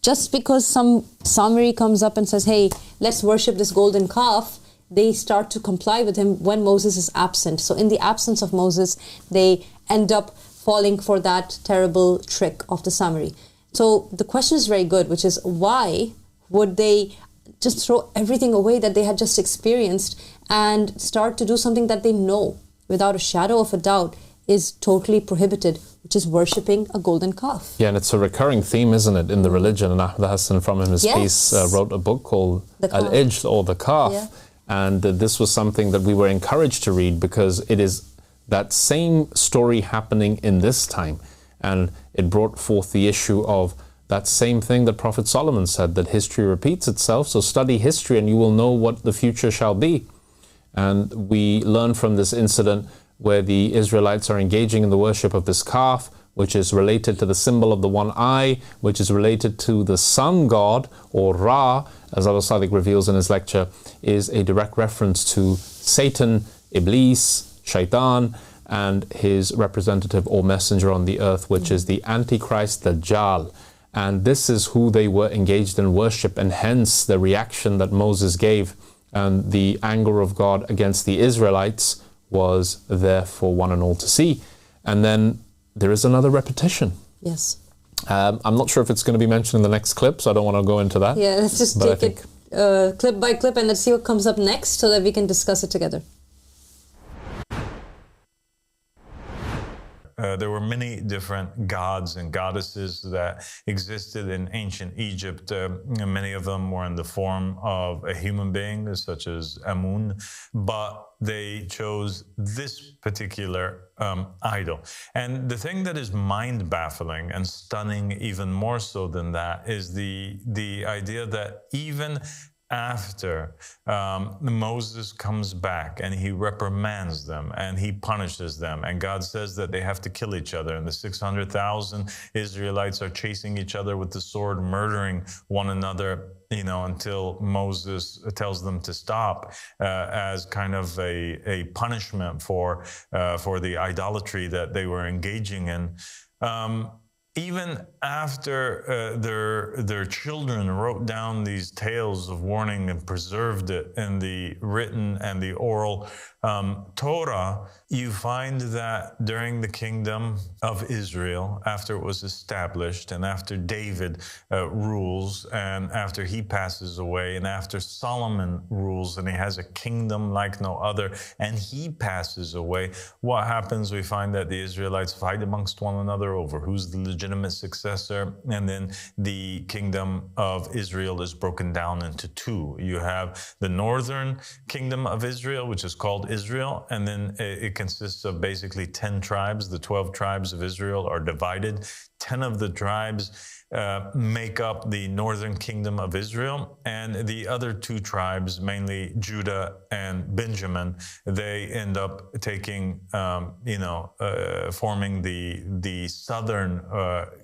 just because some Samiri comes up and says, hey, let's worship this golden calf, they start to comply with him when Moses is absent. So in the absence of Moses, they end up falling for that terrible trick of the Samiri. So the question is very good, which is, why would they just throw everything away that they had just experienced and start to do something that they know without a shadow of a doubt is totally prohibited, which is worshipping a golden calf? Yeah, and it's a recurring theme, isn't it, in the religion? And Ahmad Hassan from his piece wrote a book called Al-Ijl, or the calf. Yeah. And this was something that we were encouraged to read because it is that same story happening in this time. And it brought forth the issue of that same thing that Prophet Solomon said, that history repeats itself. So study history and you will know what the future shall be. And we learn from this incident where the Israelites are engaging in the worship of this calf, which is related to the symbol of the one eye, which is related to the sun god, or Ra, as Abu Sadiq reveals in his lecture, is a direct reference to Satan, Iblis, Shaitan, and his representative or messenger on the earth, which is the Antichrist, Dajjal. And this is who they were engaged in worship, and hence the reaction that Moses gave and the anger of God against the Israelites was there for one and all to see. And then there is another repetition. Yes. I'm not sure if it's going to be mentioned in the next clip, so I don't want to go into that. Yeah, let's just take it clip by clip and let's see what comes up next so that we can discuss it together. There were many different gods and goddesses that existed in ancient Egypt. Many of them were in the form of a human being, such as Amun, but they chose this particular idol. And the thing that is mind-baffling and stunning even more so than that is the idea that even after Moses comes back and he reprimands them and he punishes them, and God says that they have to kill each other, and the 600,000 Israelites are chasing each other with the sword, murdering one another, until Moses tells them to stop, as kind of a punishment for the idolatry that they were engaging in. Even after their children wrote down these tales of warning and preserved it in the written and the oral Torah, you find that during the kingdom of Israel, after it was established, and after David rules, and after he passes away, and after Solomon rules, and he has a kingdom like no other, and he passes away, what happens? We find that the Israelites fight amongst one another over who's the legitimate legitimate successor. And then the kingdom of Israel is broken down into two. You have the northern kingdom of Israel, which is called Israel, and then it consists of basically 10 tribes. The 12 tribes of Israel are divided. 10 of the tribes make up the northern kingdom of Israel, and the other two tribes, mainly Judah and Benjamin, they end up taking, forming the southern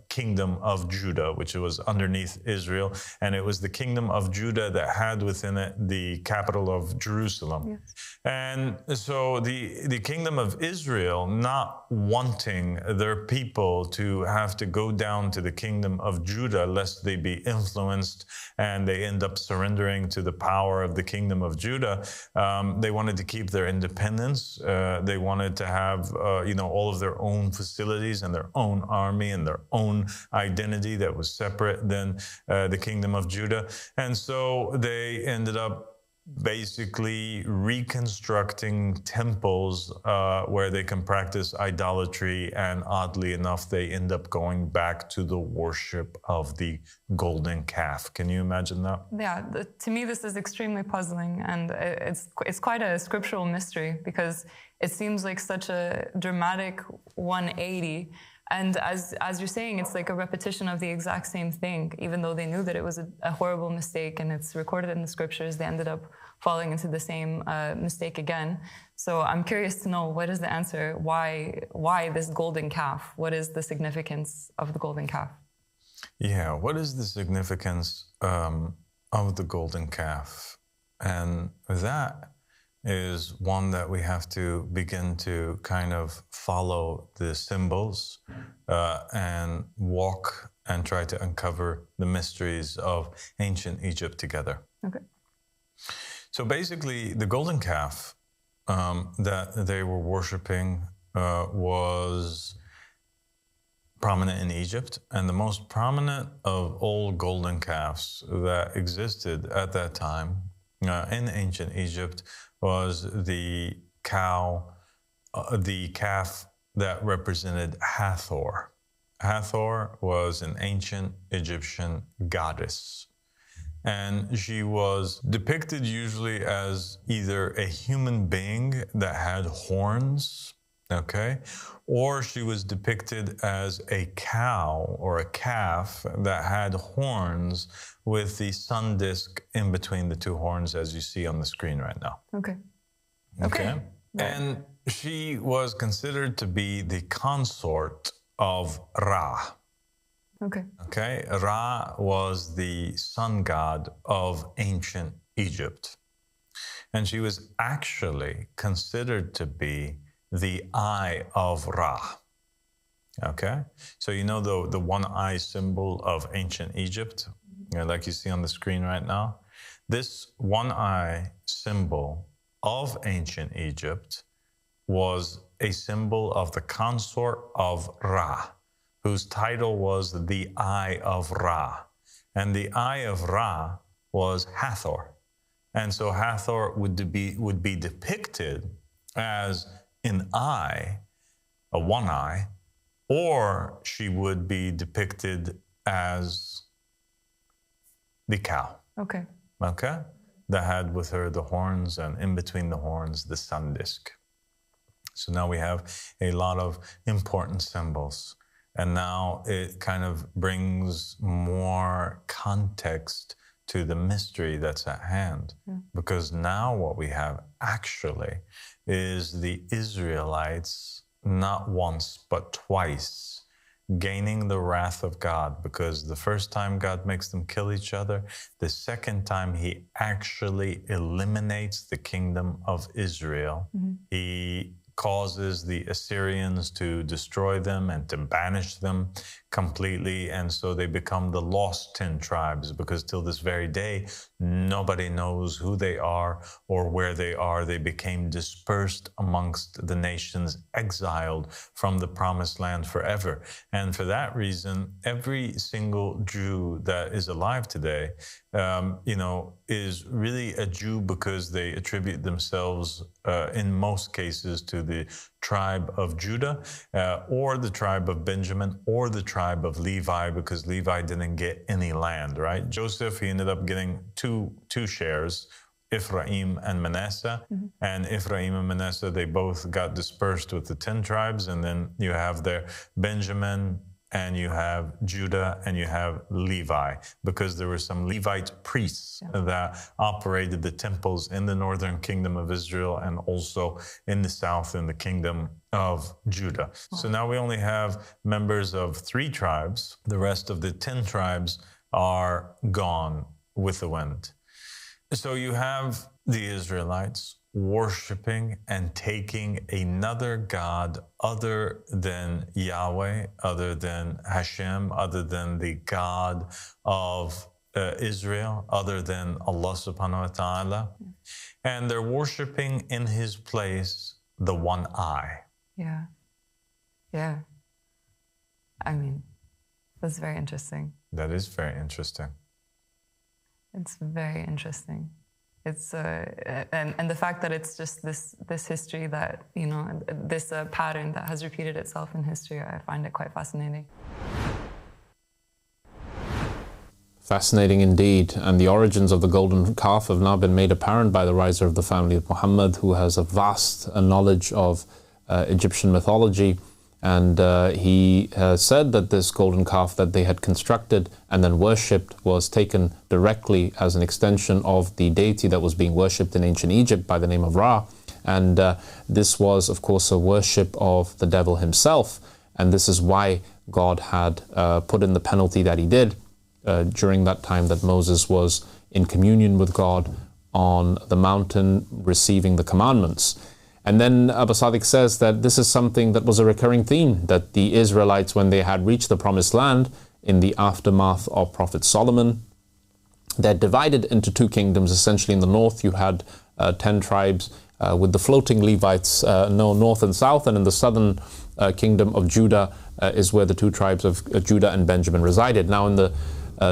kingdom of Judah, which was underneath Israel, and it was the kingdom of Judah that had within it the capital of Jerusalem. Yes. And so the kingdom of Israel, not wanting their people to have to go down to the kingdom of Judah lest they be influenced and they end up surrendering to the power of the kingdom of Judah, they wanted to keep their independence. They wanted to have all of their own facilities and their own army and their own identity that was separate than the kingdom of Judah. And so they ended up basically reconstructing temples where they can practice idolatry, and oddly enough, they end up going back to the worship of the golden calf. Can you imagine that? Yeah, to me this is extremely puzzling, and it's quite a scriptural mystery, because it seems like such a dramatic 180. And as you're saying, it's like a repetition of the exact same thing. Even though they knew that it was a horrible mistake and it's recorded in the scriptures, they ended up falling into the same mistake again. So I'm curious to know, what is the answer? Why this golden calf? What is the significance of the golden calf? Yeah, what is the significance of the golden calf? And that is one that we have to begin to kind of follow the symbols and walk and try to uncover the mysteries of ancient Egypt together. Okay. So basically, the golden calf that they were worshiping was prominent in Egypt, and the most prominent of all golden calves that existed at that time in ancient Egypt was the calf that represented Hathor. Hathor was an ancient Egyptian goddess, and she was depicted usually as either a human being that had horns, okay, or she was depicted as a cow or a calf that had horns with the sun disk in between the two horns, as you see on the screen right now. Okay. Okay. And she was considered to be the consort of Ra. Okay. Okay. Ra was the sun god of ancient Egypt. And she was actually considered to be the eye of Ra. Okay. So you know the one eye symbol of ancient Egypt, like you see on the screen right now? This one eye symbol of ancient Egypt was a symbol of the consort of Ra, whose title was the Eye of Ra. And the Eye of Ra was Hathor. And so Hathor would be depicted as an eye, a one eye, or she would be depicted as the cow. Okay. Okay? That had with her the horns, and in between the horns, the sun disk. So now we have a lot of important symbols. And now it kind of brings more context to the mystery that's at hand. Yeah. Because now what we have actually is the Israelites, not once, but twice, gaining the wrath of God, because the first time God makes them kill each other, the second time he actually eliminates the kingdom of Israel. Mm-hmm. He causes the Assyrians to destroy them and to banish them completely. And so they become the lost 10 tribes, because till this very day, nobody knows who they are or where they are. They became dispersed amongst the nations, exiled from the promised land forever. And for that reason, every single Jew that is alive today, is really a Jew because they attribute themselves, in most cases, to the tribe of Judah, or the tribe of Benjamin, or the tribe of Levi, because Levi didn't get any land, right? Joseph, he ended up getting two shares, Ephraim and Manasseh. And Ephraim and Manasseh, they both got dispersed with the 10 tribes. And then you have there Benjamin, and you have Judah, and you have Levi, because there were some Levite priests that operated the temples in the northern kingdom of Israel and also in the south in the kingdom of Judah. So now we only have members of 3 tribes. The rest of the 10 tribes are gone with the wind. So you have the Israelites worshiping and taking another God other than Yahweh, other than Hashem, other than the God of Israel, other than Allah subhanahu wa ta'ala. And they're worshiping in his place the one eye. Yeah. Yeah. I mean, that's very interesting. That is very interesting. It's very interesting. It's and the fact that it's just this history that, you know, this pattern that has repeated itself in history, I find it quite fascinating. Fascinating indeed. And the origins of the golden calf have now been made apparent by the riser of the family of Muhammad, who has a vast knowledge of Egyptian mythology. And he said that this golden calf that they had constructed and then worshipped was taken directly as an extension of the deity that was being worshipped in ancient Egypt by the name of Ra. And this was, of course, a worship of the devil himself. And this is why God had put in the penalty that he did during that time that Moses was in communion with God on the mountain receiving the commandments. And then Abba Sadiq says that this is something that was a recurring theme, that the Israelites, when they had reached the promised land in the aftermath of Prophet Solomon, they're divided into 2 kingdoms. Essentially in the north you had 10 tribes with the floating Levites, north and south, and in the southern kingdom of Judah is where the 2 tribes of Judah and Benjamin resided. Now in the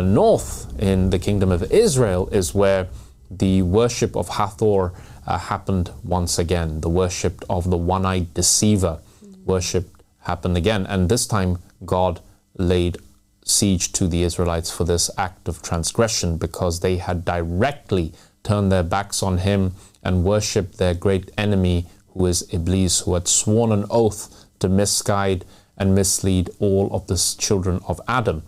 north, in the kingdom of Israel, is where the worship of Hathor happened once again. The worship of the one-eyed deceiver worship happened again. And this time God laid siege to the Israelites for this act of transgression, because they had directly turned their backs on him and worshipped their great enemy, who is Iblis, who had sworn an oath to misguide and mislead all of the children of Adam.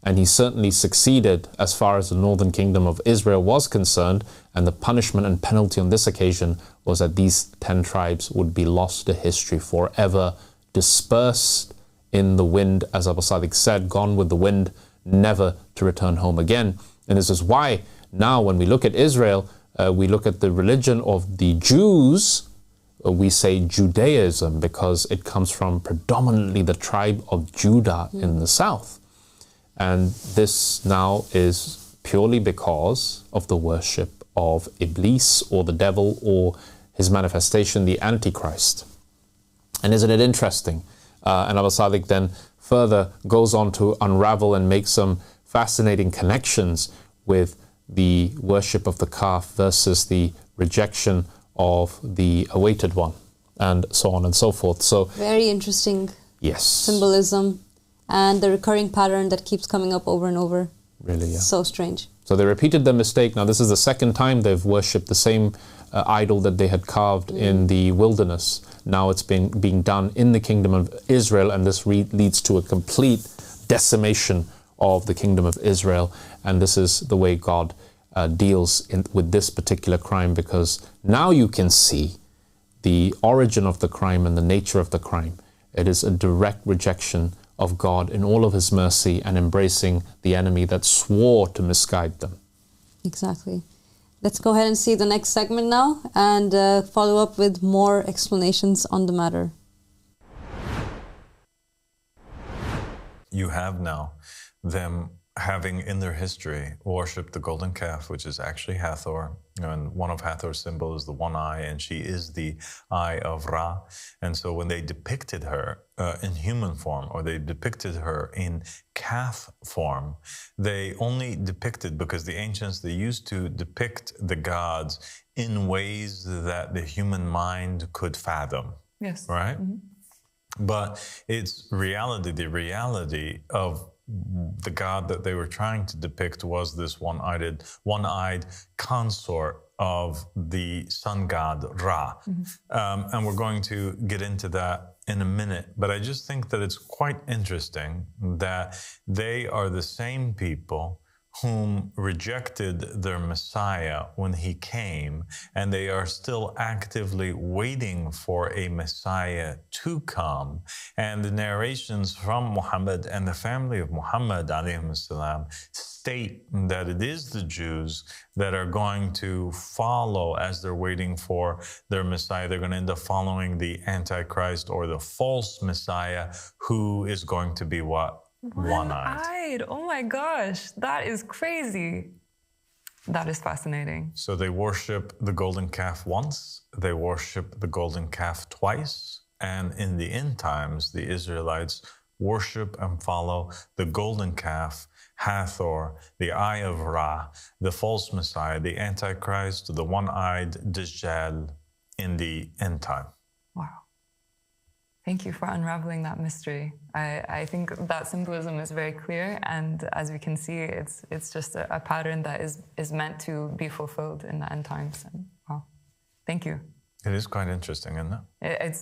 And he certainly succeeded as far as the northern kingdom of Israel was concerned, and the punishment and penalty on this occasion was that these 10 tribes would be lost to history forever, dispersed in the wind, as Abu Sadiq said, gone with the wind, never to return home again. And this is why now when we look at Israel, we look at the religion of the Jews, we say Judaism, because it comes from predominantly the tribe of Judah in the south. And this now is purely because of the worship of Iblis, or the devil, or his manifestation, the Antichrist. And isn't it interesting? And Abba Sadiq then further goes on to unravel and make some fascinating connections with the worship of the calf versus the rejection of the awaited one, and so on and so forth. So very interesting. Yes. Symbolism. And the recurring pattern that keeps coming up over and over. Really, yeah. So strange. So they repeated their mistake. Now this is the second time they've worshipped the same idol that they had carved in the wilderness. Now it's being done in the kingdom of Israel, and this leads to a complete decimation of the kingdom of Israel. And this is the way God deals with this particular crime, because now you can see the origin of the crime and the nature of the crime. It is a direct rejection of God in all of his mercy, and embracing the enemy that swore to misguide them. Exactly. Let's go ahead and see the next segment now, and follow up with more explanations on the matter. You have now them having in their history worshipped the golden calf, which is actually Hathor. And one of Hathor's symbols is the one eye, and she is the eye of Ra. And so when they depicted her in human form, or they depicted her in calf form, they only depicted, because the ancients, they used to depict the gods in ways that the human mind could fathom. Yes. Right? But it's reality. The reality of the God that they were trying to depict was this one-eyed consort of the sun god Ra. And we're going to get into that in a minute. But I just think that it's quite interesting that they are the same people whom rejected their Messiah when he came, and they are still actively waiting for a Messiah to come. And the narrations from Muhammad and the family of Muhammad alayhi salam state that it is the Jews that are going to follow as they're waiting for their Messiah. They're going to end up following the Antichrist or the false Messiah, who is going to be what? One-eyed. Oh my gosh, that is crazy. That is fascinating. So they worship the golden calf once, they worship the golden calf twice, and in the end times, the Israelites worship and follow the golden calf, Hathor, the eye of Ra, the false Messiah, the Antichrist, the one-eyed Dajjal in the end time. Wow. Thank you for unraveling that mystery. I think that symbolism is very clear, and as we can see, it's just a pattern that is meant to be fulfilled in the end times. And wow, thank you. It is quite interesting, isn't it?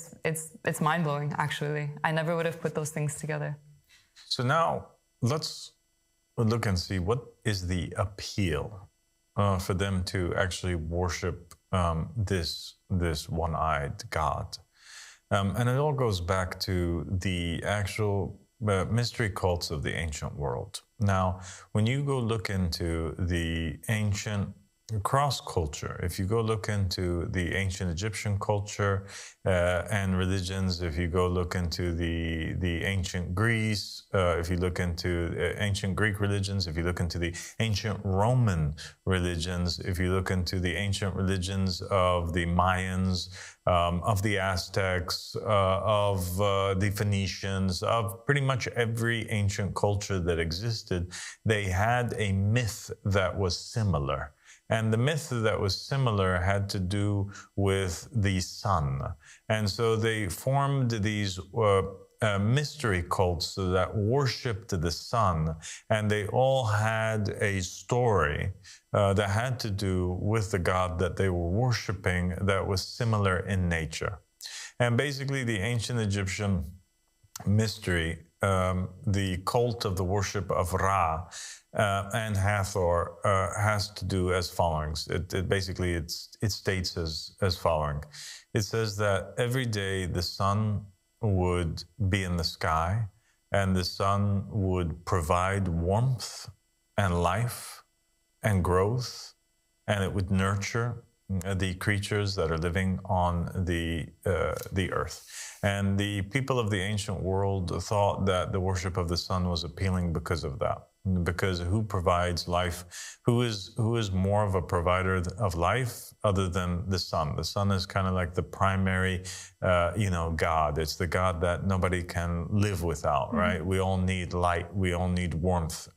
It's mind-blowing, actually. I never would have put those things together. So now let's look and see what is the appeal for them to actually worship this one-eyed God. And it all goes back to the actual mystery cults of the ancient world. Now, when you go look into the ancient cross-culture, if you go look into the ancient Egyptian culture and religions, if you go look into the ancient Greece, if you look into ancient Greek religions, if you look into the ancient Roman religions, if you look into the ancient religions of the Mayans, of the Aztecs, of the Phoenicians, of pretty much every ancient culture that existed, they had a myth that was similar. And the myth that was similar had to do with the sun. And so they formed these mystery cults that worshipped the sun. And they all had a story that had to do with the god that they were worshiping that was similar in nature. And basically the ancient Egyptian mystery, the cult of the worship of Ra, and Hathor has to do as following. It states as following. It says that every day the sun would be in the sky, and the sun would provide warmth and life and growth, and it would nurture the creatures that are living on the earth. And the people of the ancient world thought that the worship of the sun was appealing because of that. Because who provides life? Who is more of a provider of life other than the sun? The sun is kind of like the primary, God. It's the God that nobody can live without, right? We all need light. We all need warmth.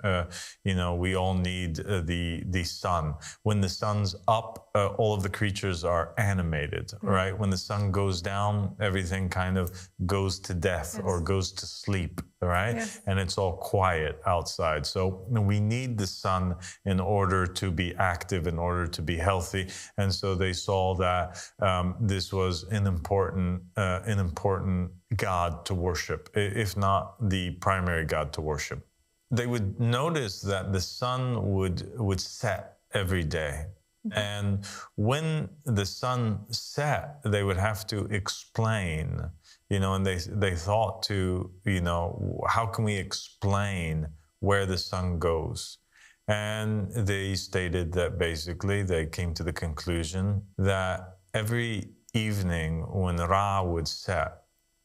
We all need the sun. When the sun's up, all of the creatures are animated, right? When the sun goes down, everything kind of goes to death or goes to sleep, right? Yes. And it's all quiet outside. So we need the sun in order to be active, in order to be healthy. And so they saw that this was an important God to worship, if not the primary God to worship. They would notice that the sun would set every day. And when the sun set, they would have to explain, and they thought to, how can we explain where the sun goes? And they stated that basically they came to the conclusion that every evening when Ra would set,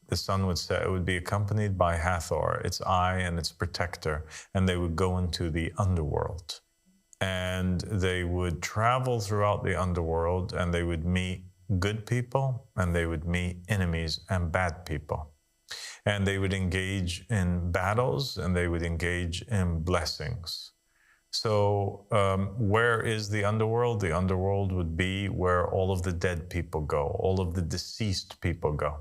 the sun would set, it would be accompanied by Hathor, its eye and its protector, and they would go into the underworld. And they would travel throughout the underworld, and they would meet good people, and they would meet enemies and bad people. And they would engage in battles, and they would engage in blessings. So where is the underworld? The underworld would be where all of the dead people go, all of the deceased people go.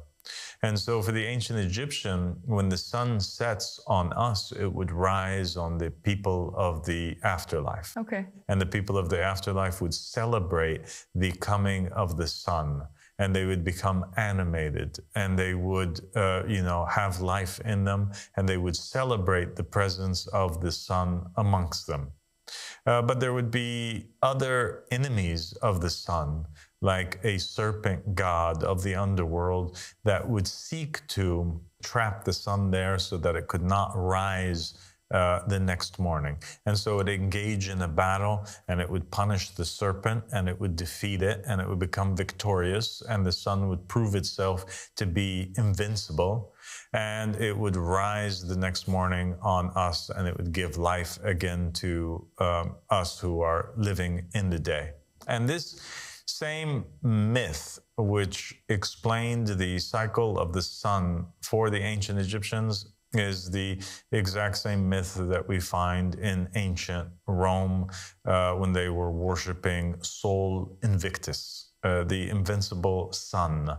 And so for the ancient Egyptian, when the sun sets on us, it would rise on the people of the afterlife. Okay. And the people of the afterlife would celebrate the coming of the sun. And they would become animated, and they would, have life in them, and they would celebrate the presence of the sun amongst them. But there would be other enemies of the sun, like a serpent god of the underworld that would seek to trap the sun there so that it could not rise the next morning. And so it would engage in a battle, and it would punish the serpent, and it would defeat it, and it would become victorious, and the sun would prove itself to be invincible, and it would rise the next morning on us, and it would give life again to us who are living in the day. And this same myth, which explained the cycle of the sun for the ancient Egyptians, is the exact same myth that we find in ancient Rome when they were worshiping Sol Invictus, the invincible sun.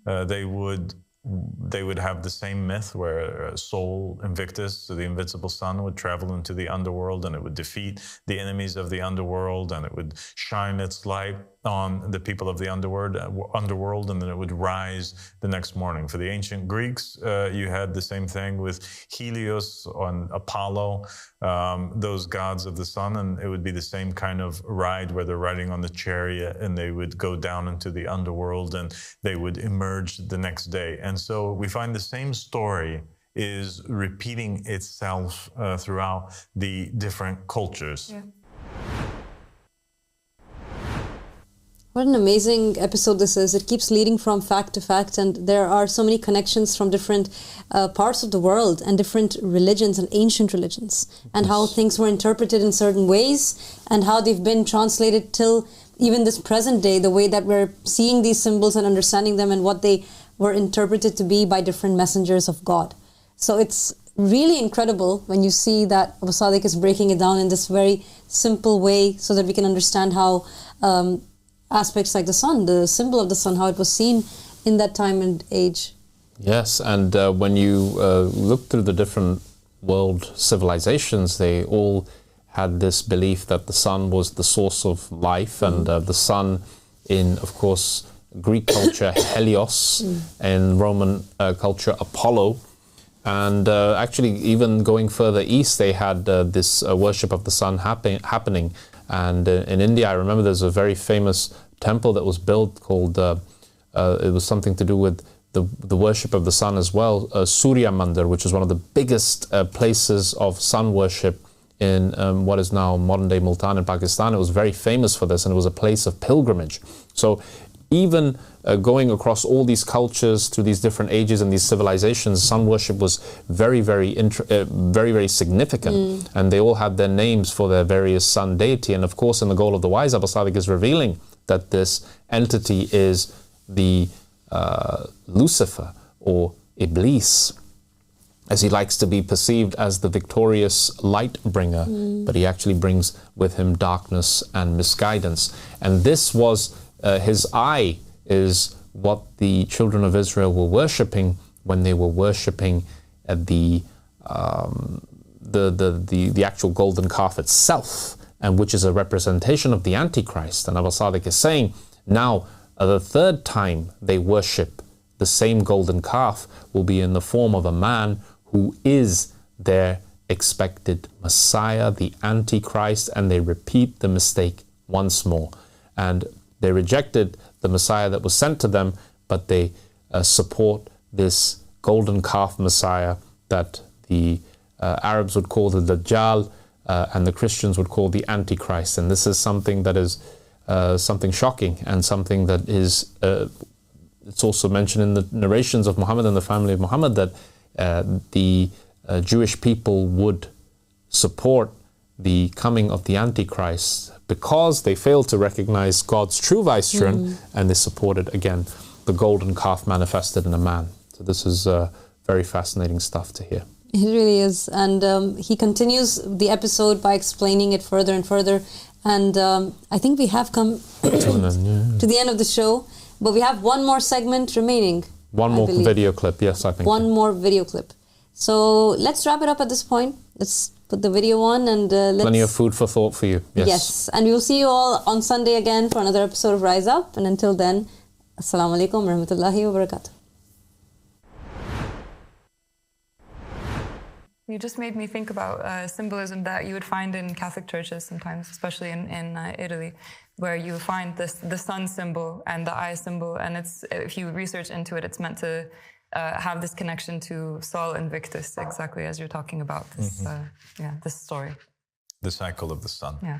They would have the same myth where Sol Invictus, so the invincible sun, would travel into the underworld, and it would defeat the enemies of the underworld, and it would shine its light on the people of the underworld, and then it would rise the next morning. For the ancient Greeks, you had the same thing with Helios and Apollo, those gods of the sun, and it would be the same kind of ride where they're riding on the chariot, and they would go down into the underworld, and they would emerge the next day. And so we find the same story is repeating itself throughout the different cultures. Yeah. What an amazing episode this is. It keeps leading from fact to fact, and there are so many connections from different parts of the world and different religions and ancient religions, and how things were interpreted in certain ways and how they've been translated till even this present day, the way that we're seeing these symbols and understanding them and what they were interpreted to be by different messengers of God. So it's really incredible when you see that Abu Sadiq is breaking it down in this very simple way so that we can understand how aspects like the sun, the symbol of the sun, how it was seen in that time and age. Yes, and when you look through the different world civilizations, they all had this belief that the sun was the source of life, and the sun in, of course, Greek culture, Helios, in Roman culture, Apollo. And actually, even going further east, they had this worship of the sun happening. And in India, I remember there's a very famous temple that was built called, it was something to do with the worship of the sun as well, Surya Mandir, which is one of the biggest places of sun worship in what is now modern-day Multan in Pakistan. It was very famous for this, and it was a place of pilgrimage. So even going across all these cultures through these different ages and these civilizations, sun worship was very, very significant. And they all had their names for their various sun deity. And of course, in the Goal of the Wise, Abu Sadiq is revealing that this entity is the Lucifer, or Iblis, as he likes to be perceived as the victorious light bringer, but he actually brings with him darkness and misguidance. And this was his eye is what the children of Israel were worshipping when they were worshipping the actual golden calf itself, and which is a representation of the Antichrist. And Abu Sadiq is saying now the third time they worship the same golden calf will be in the form of a man who is their expected Messiah, the Antichrist, and they repeat the mistake once more. And they rejected the Messiah that was sent to them, but they support this golden calf Messiah that the Arabs would call the Dajjal, and the Christians would call the Antichrist. And this is something that is something shocking, and something that is, it's also mentioned in the narrations of Muhammad and the family of Muhammad that the Jewish people would support the coming of the Antichrist because they failed to recognize God's true vicegerent, and they supported, again, the golden calf manifested in a man. So this is very fascinating stuff to hear. It really is. And he continues the episode by explaining it further and further. And I think we have come to the end of the show, but we have one more segment remaining. One I more believe. video clip. Yes, I think. One more video clip. So let's wrap it up at this point. Let's put the video on and let's... Plenty of food for thought for you. Yes. Yes. And we will see you all on Sunday again for another episode of Rise Up. And until then, Assalamu alaikum wa rahmatullahi wa barakatuh. You just made me think about symbolism that you would find in Catholic churches sometimes, especially in Italy, where you find the sun symbol and the eye symbol. And it's, if you research into it, it's meant to have this connection to Sol Invictus, exactly as you're talking about this, this story. The cycle of the sun. Yeah.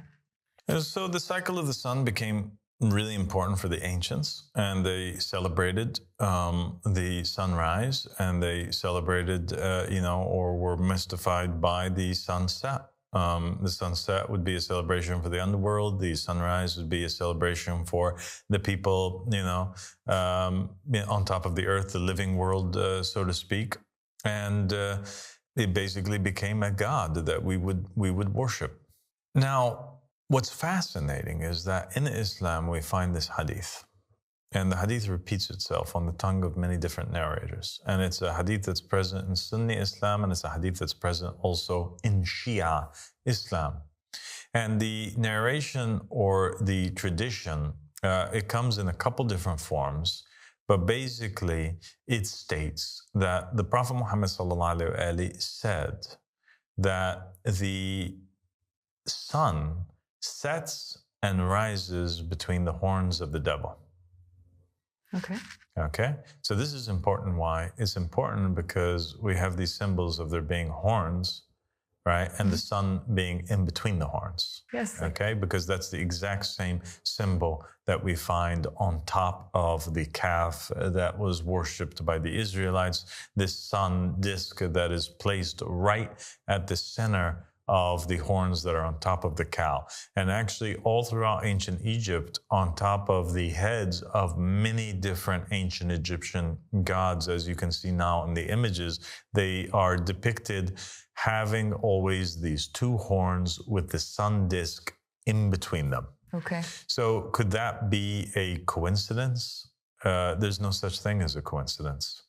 And so the cycle of the sun became really important for the ancients, and they celebrated the sunrise, and they celebrated, or were mystified by the sunset. The sunset would be a celebration for the underworld. The sunrise would be a celebration for the people, on top of the earth, the living world, so to speak. And it basically became a god that we would worship. Now, what's fascinating is that in Islam we find this hadith. And the hadith repeats itself on the tongue of many different narrators. And it's a hadith that's present in Sunni Islam, and it's a hadith that's present also in Shia Islam. And the narration or the tradition, it comes in a couple different forms, but basically it states that the Prophet Muhammad ﷺ said that the sun sets and rises between the horns of the devil. Okay. So this is important. Why? It's important because we have these symbols of there being horns, right? And the sun being in between the horns. Yes. Okay. Because that's the exact same symbol that we find on top of the calf that was worshipped by the Israelites. This sun disk that is placed right at the center of the horns that are on top of the cow. And actually all throughout ancient Egypt, on top of the heads of many different ancient Egyptian gods, as you can see now in the images, they are depicted having always these two horns with the sun disk in between them. Okay. So could that be a coincidence? There's no such thing as a coincidence.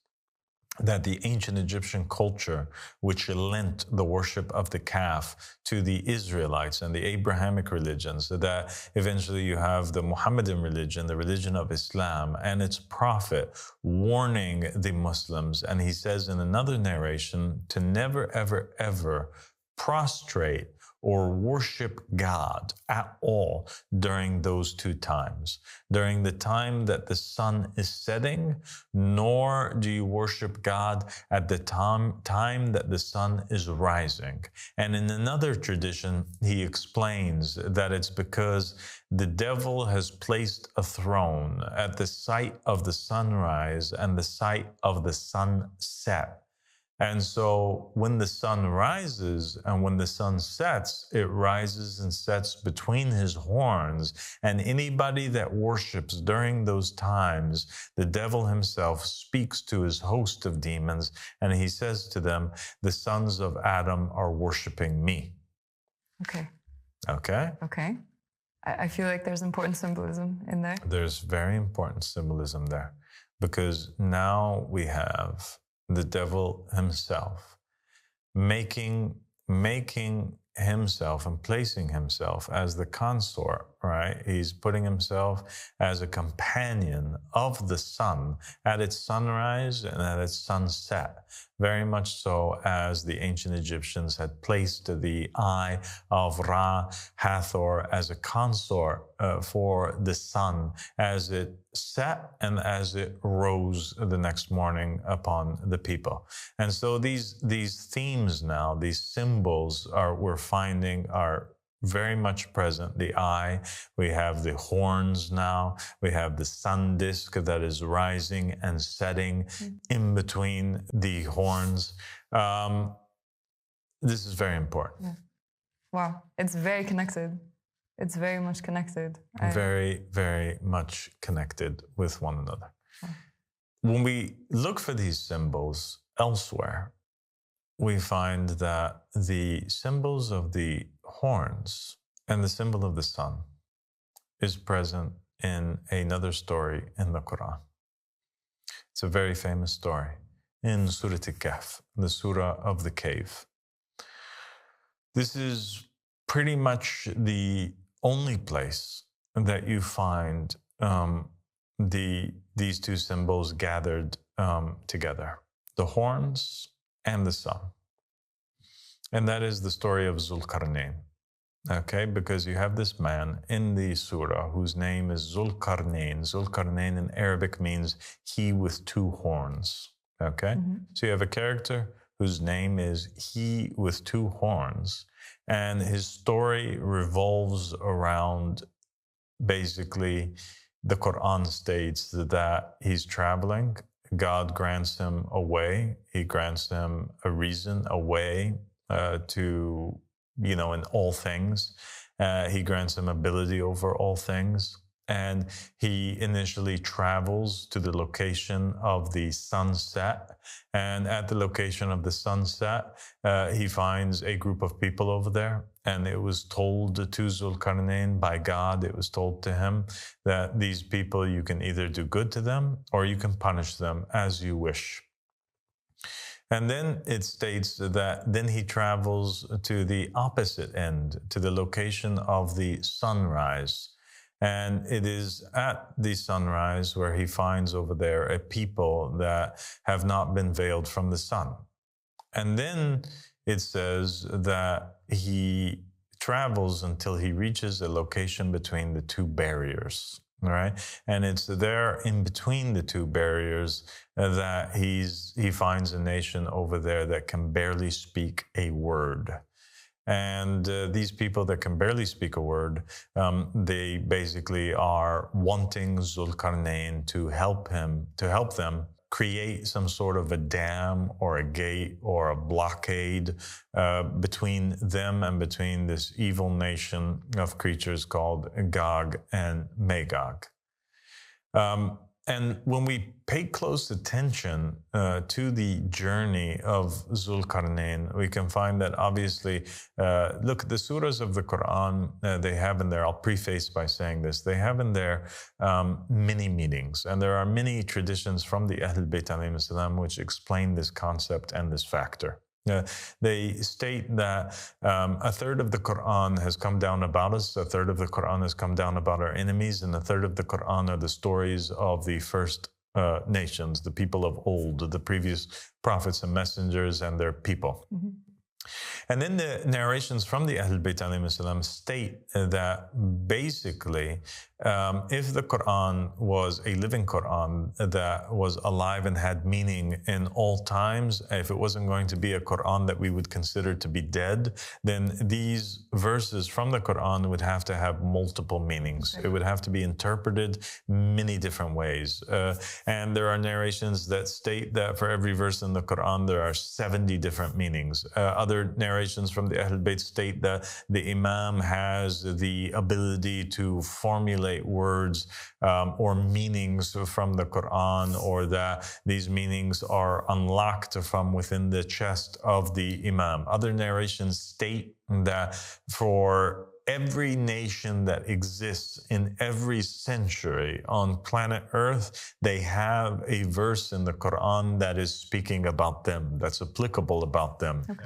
That the ancient Egyptian culture, which lent the worship of the calf to the Israelites and the Abrahamic religions, that eventually you have the Muhammadan religion, the religion of Islam, and its prophet warning the Muslims. And he says in another narration to never, ever, ever prostrate or worship God at all during those two times. During the time that the sun is setting, nor do you worship God at the time that the sun is rising. And in another tradition, he explains that it's because the devil has placed a throne at the site of the sunrise and the site of the sunset. And so when the sun rises and when the sun sets, it rises and sets between his horns. And anybody that worships during those times, the devil himself speaks to his host of demons, and he says to them, the sons of Adam are worshiping me. Okay. Okay? Okay. I feel like there's important symbolism in there. There's very important symbolism there, because now we have the devil himself making himself and placing himself as the consort, right? He's putting himself as a companion of the sun at its sunrise and at its sunset, very much so as the ancient Egyptians had placed the eye of Ra, Hathor, as a consort for the sun as it set and as it rose the next morning upon the people. And so these themes now, these symbols we're finding are very much present. The eye, we have the horns now, we have the sun disk that is rising and setting in between the horns. This is very important. Yeah. Wow, it's very connected. It's very much connected. Very, very much connected with one another. When we look for these symbols elsewhere, we find that the symbols of the horns and the symbol of the sun is present in another story in the Quran. It's a very famous story in Surah Al-Kahf, the Surah of the cave. This is pretty much the only place that you find these two symbols gathered together, the horns and the sun. And that is the story of Zulqarnain. Okay, because you have this man in the surah whose name is Zulqarnain. Zulqarnain in Arabic means he with two horns. Okay, so you have a character whose name is he with two horns, and his story revolves around basically the Quran states that he's traveling. God grants him a way. He grants him a reason, a way to, in all things. He grants him ability over all things. And he initially travels to the location of the sunset. And at the location of the sunset, he finds a group of people over there. And it was told to Zulqarnain by God, it was told to him that these people, you can either do good to them or you can punish them as you wish. And then it states that then he travels to the opposite end, to the location of the sunrise. And it is at the sunrise where he finds over there a people that have not been veiled from the sun. And then it says that he travels until he reaches a location between the two barriers. All right. And it's there in between the two barriers that he finds a nation over there that can barely speak a word. And these people that can barely speak a word, they basically are wanting Zulqarnain to help them create some sort of a dam or a gate or a blockade between them and between this evil nation of creatures called Gog and Magog. And when we pay close attention to the journey of Zulqarnain, we can find that obviously, look, the surahs of the Quran, they have in there, I'll preface by saying this, they have in there many meanings. And there are many traditions from the Ahlul Bayt alayhim salam which explain this concept and this factor. They state that a third of the Quran has come down about us, a third of the Quran has come down about our enemies, and a third of the Quran are the stories of the first nations, the people of old, the previous prophets and messengers and their people. Mm-hmm. And then the narrations from the Ahlul Bayt alayhim salam state that basically, if the Quran was a living Quran that was alive and had meaning in all times, if it wasn't going to be a Quran that we would consider to be dead, then these verses from the Quran would have to have multiple meanings. It would have to be interpreted many different ways. And there are narrations that state that for every verse in the Quran, there are 70 different meanings. Other narrations from the Ahlul Bayt state that the Imam has the ability to formulate words or meanings from the Quran, or that these meanings are unlocked from within the chest of the Imam. Other narrations state that for every nation that exists in every century on planet Earth, they have a verse in the Quran that is speaking about them, that's applicable about them. Okay.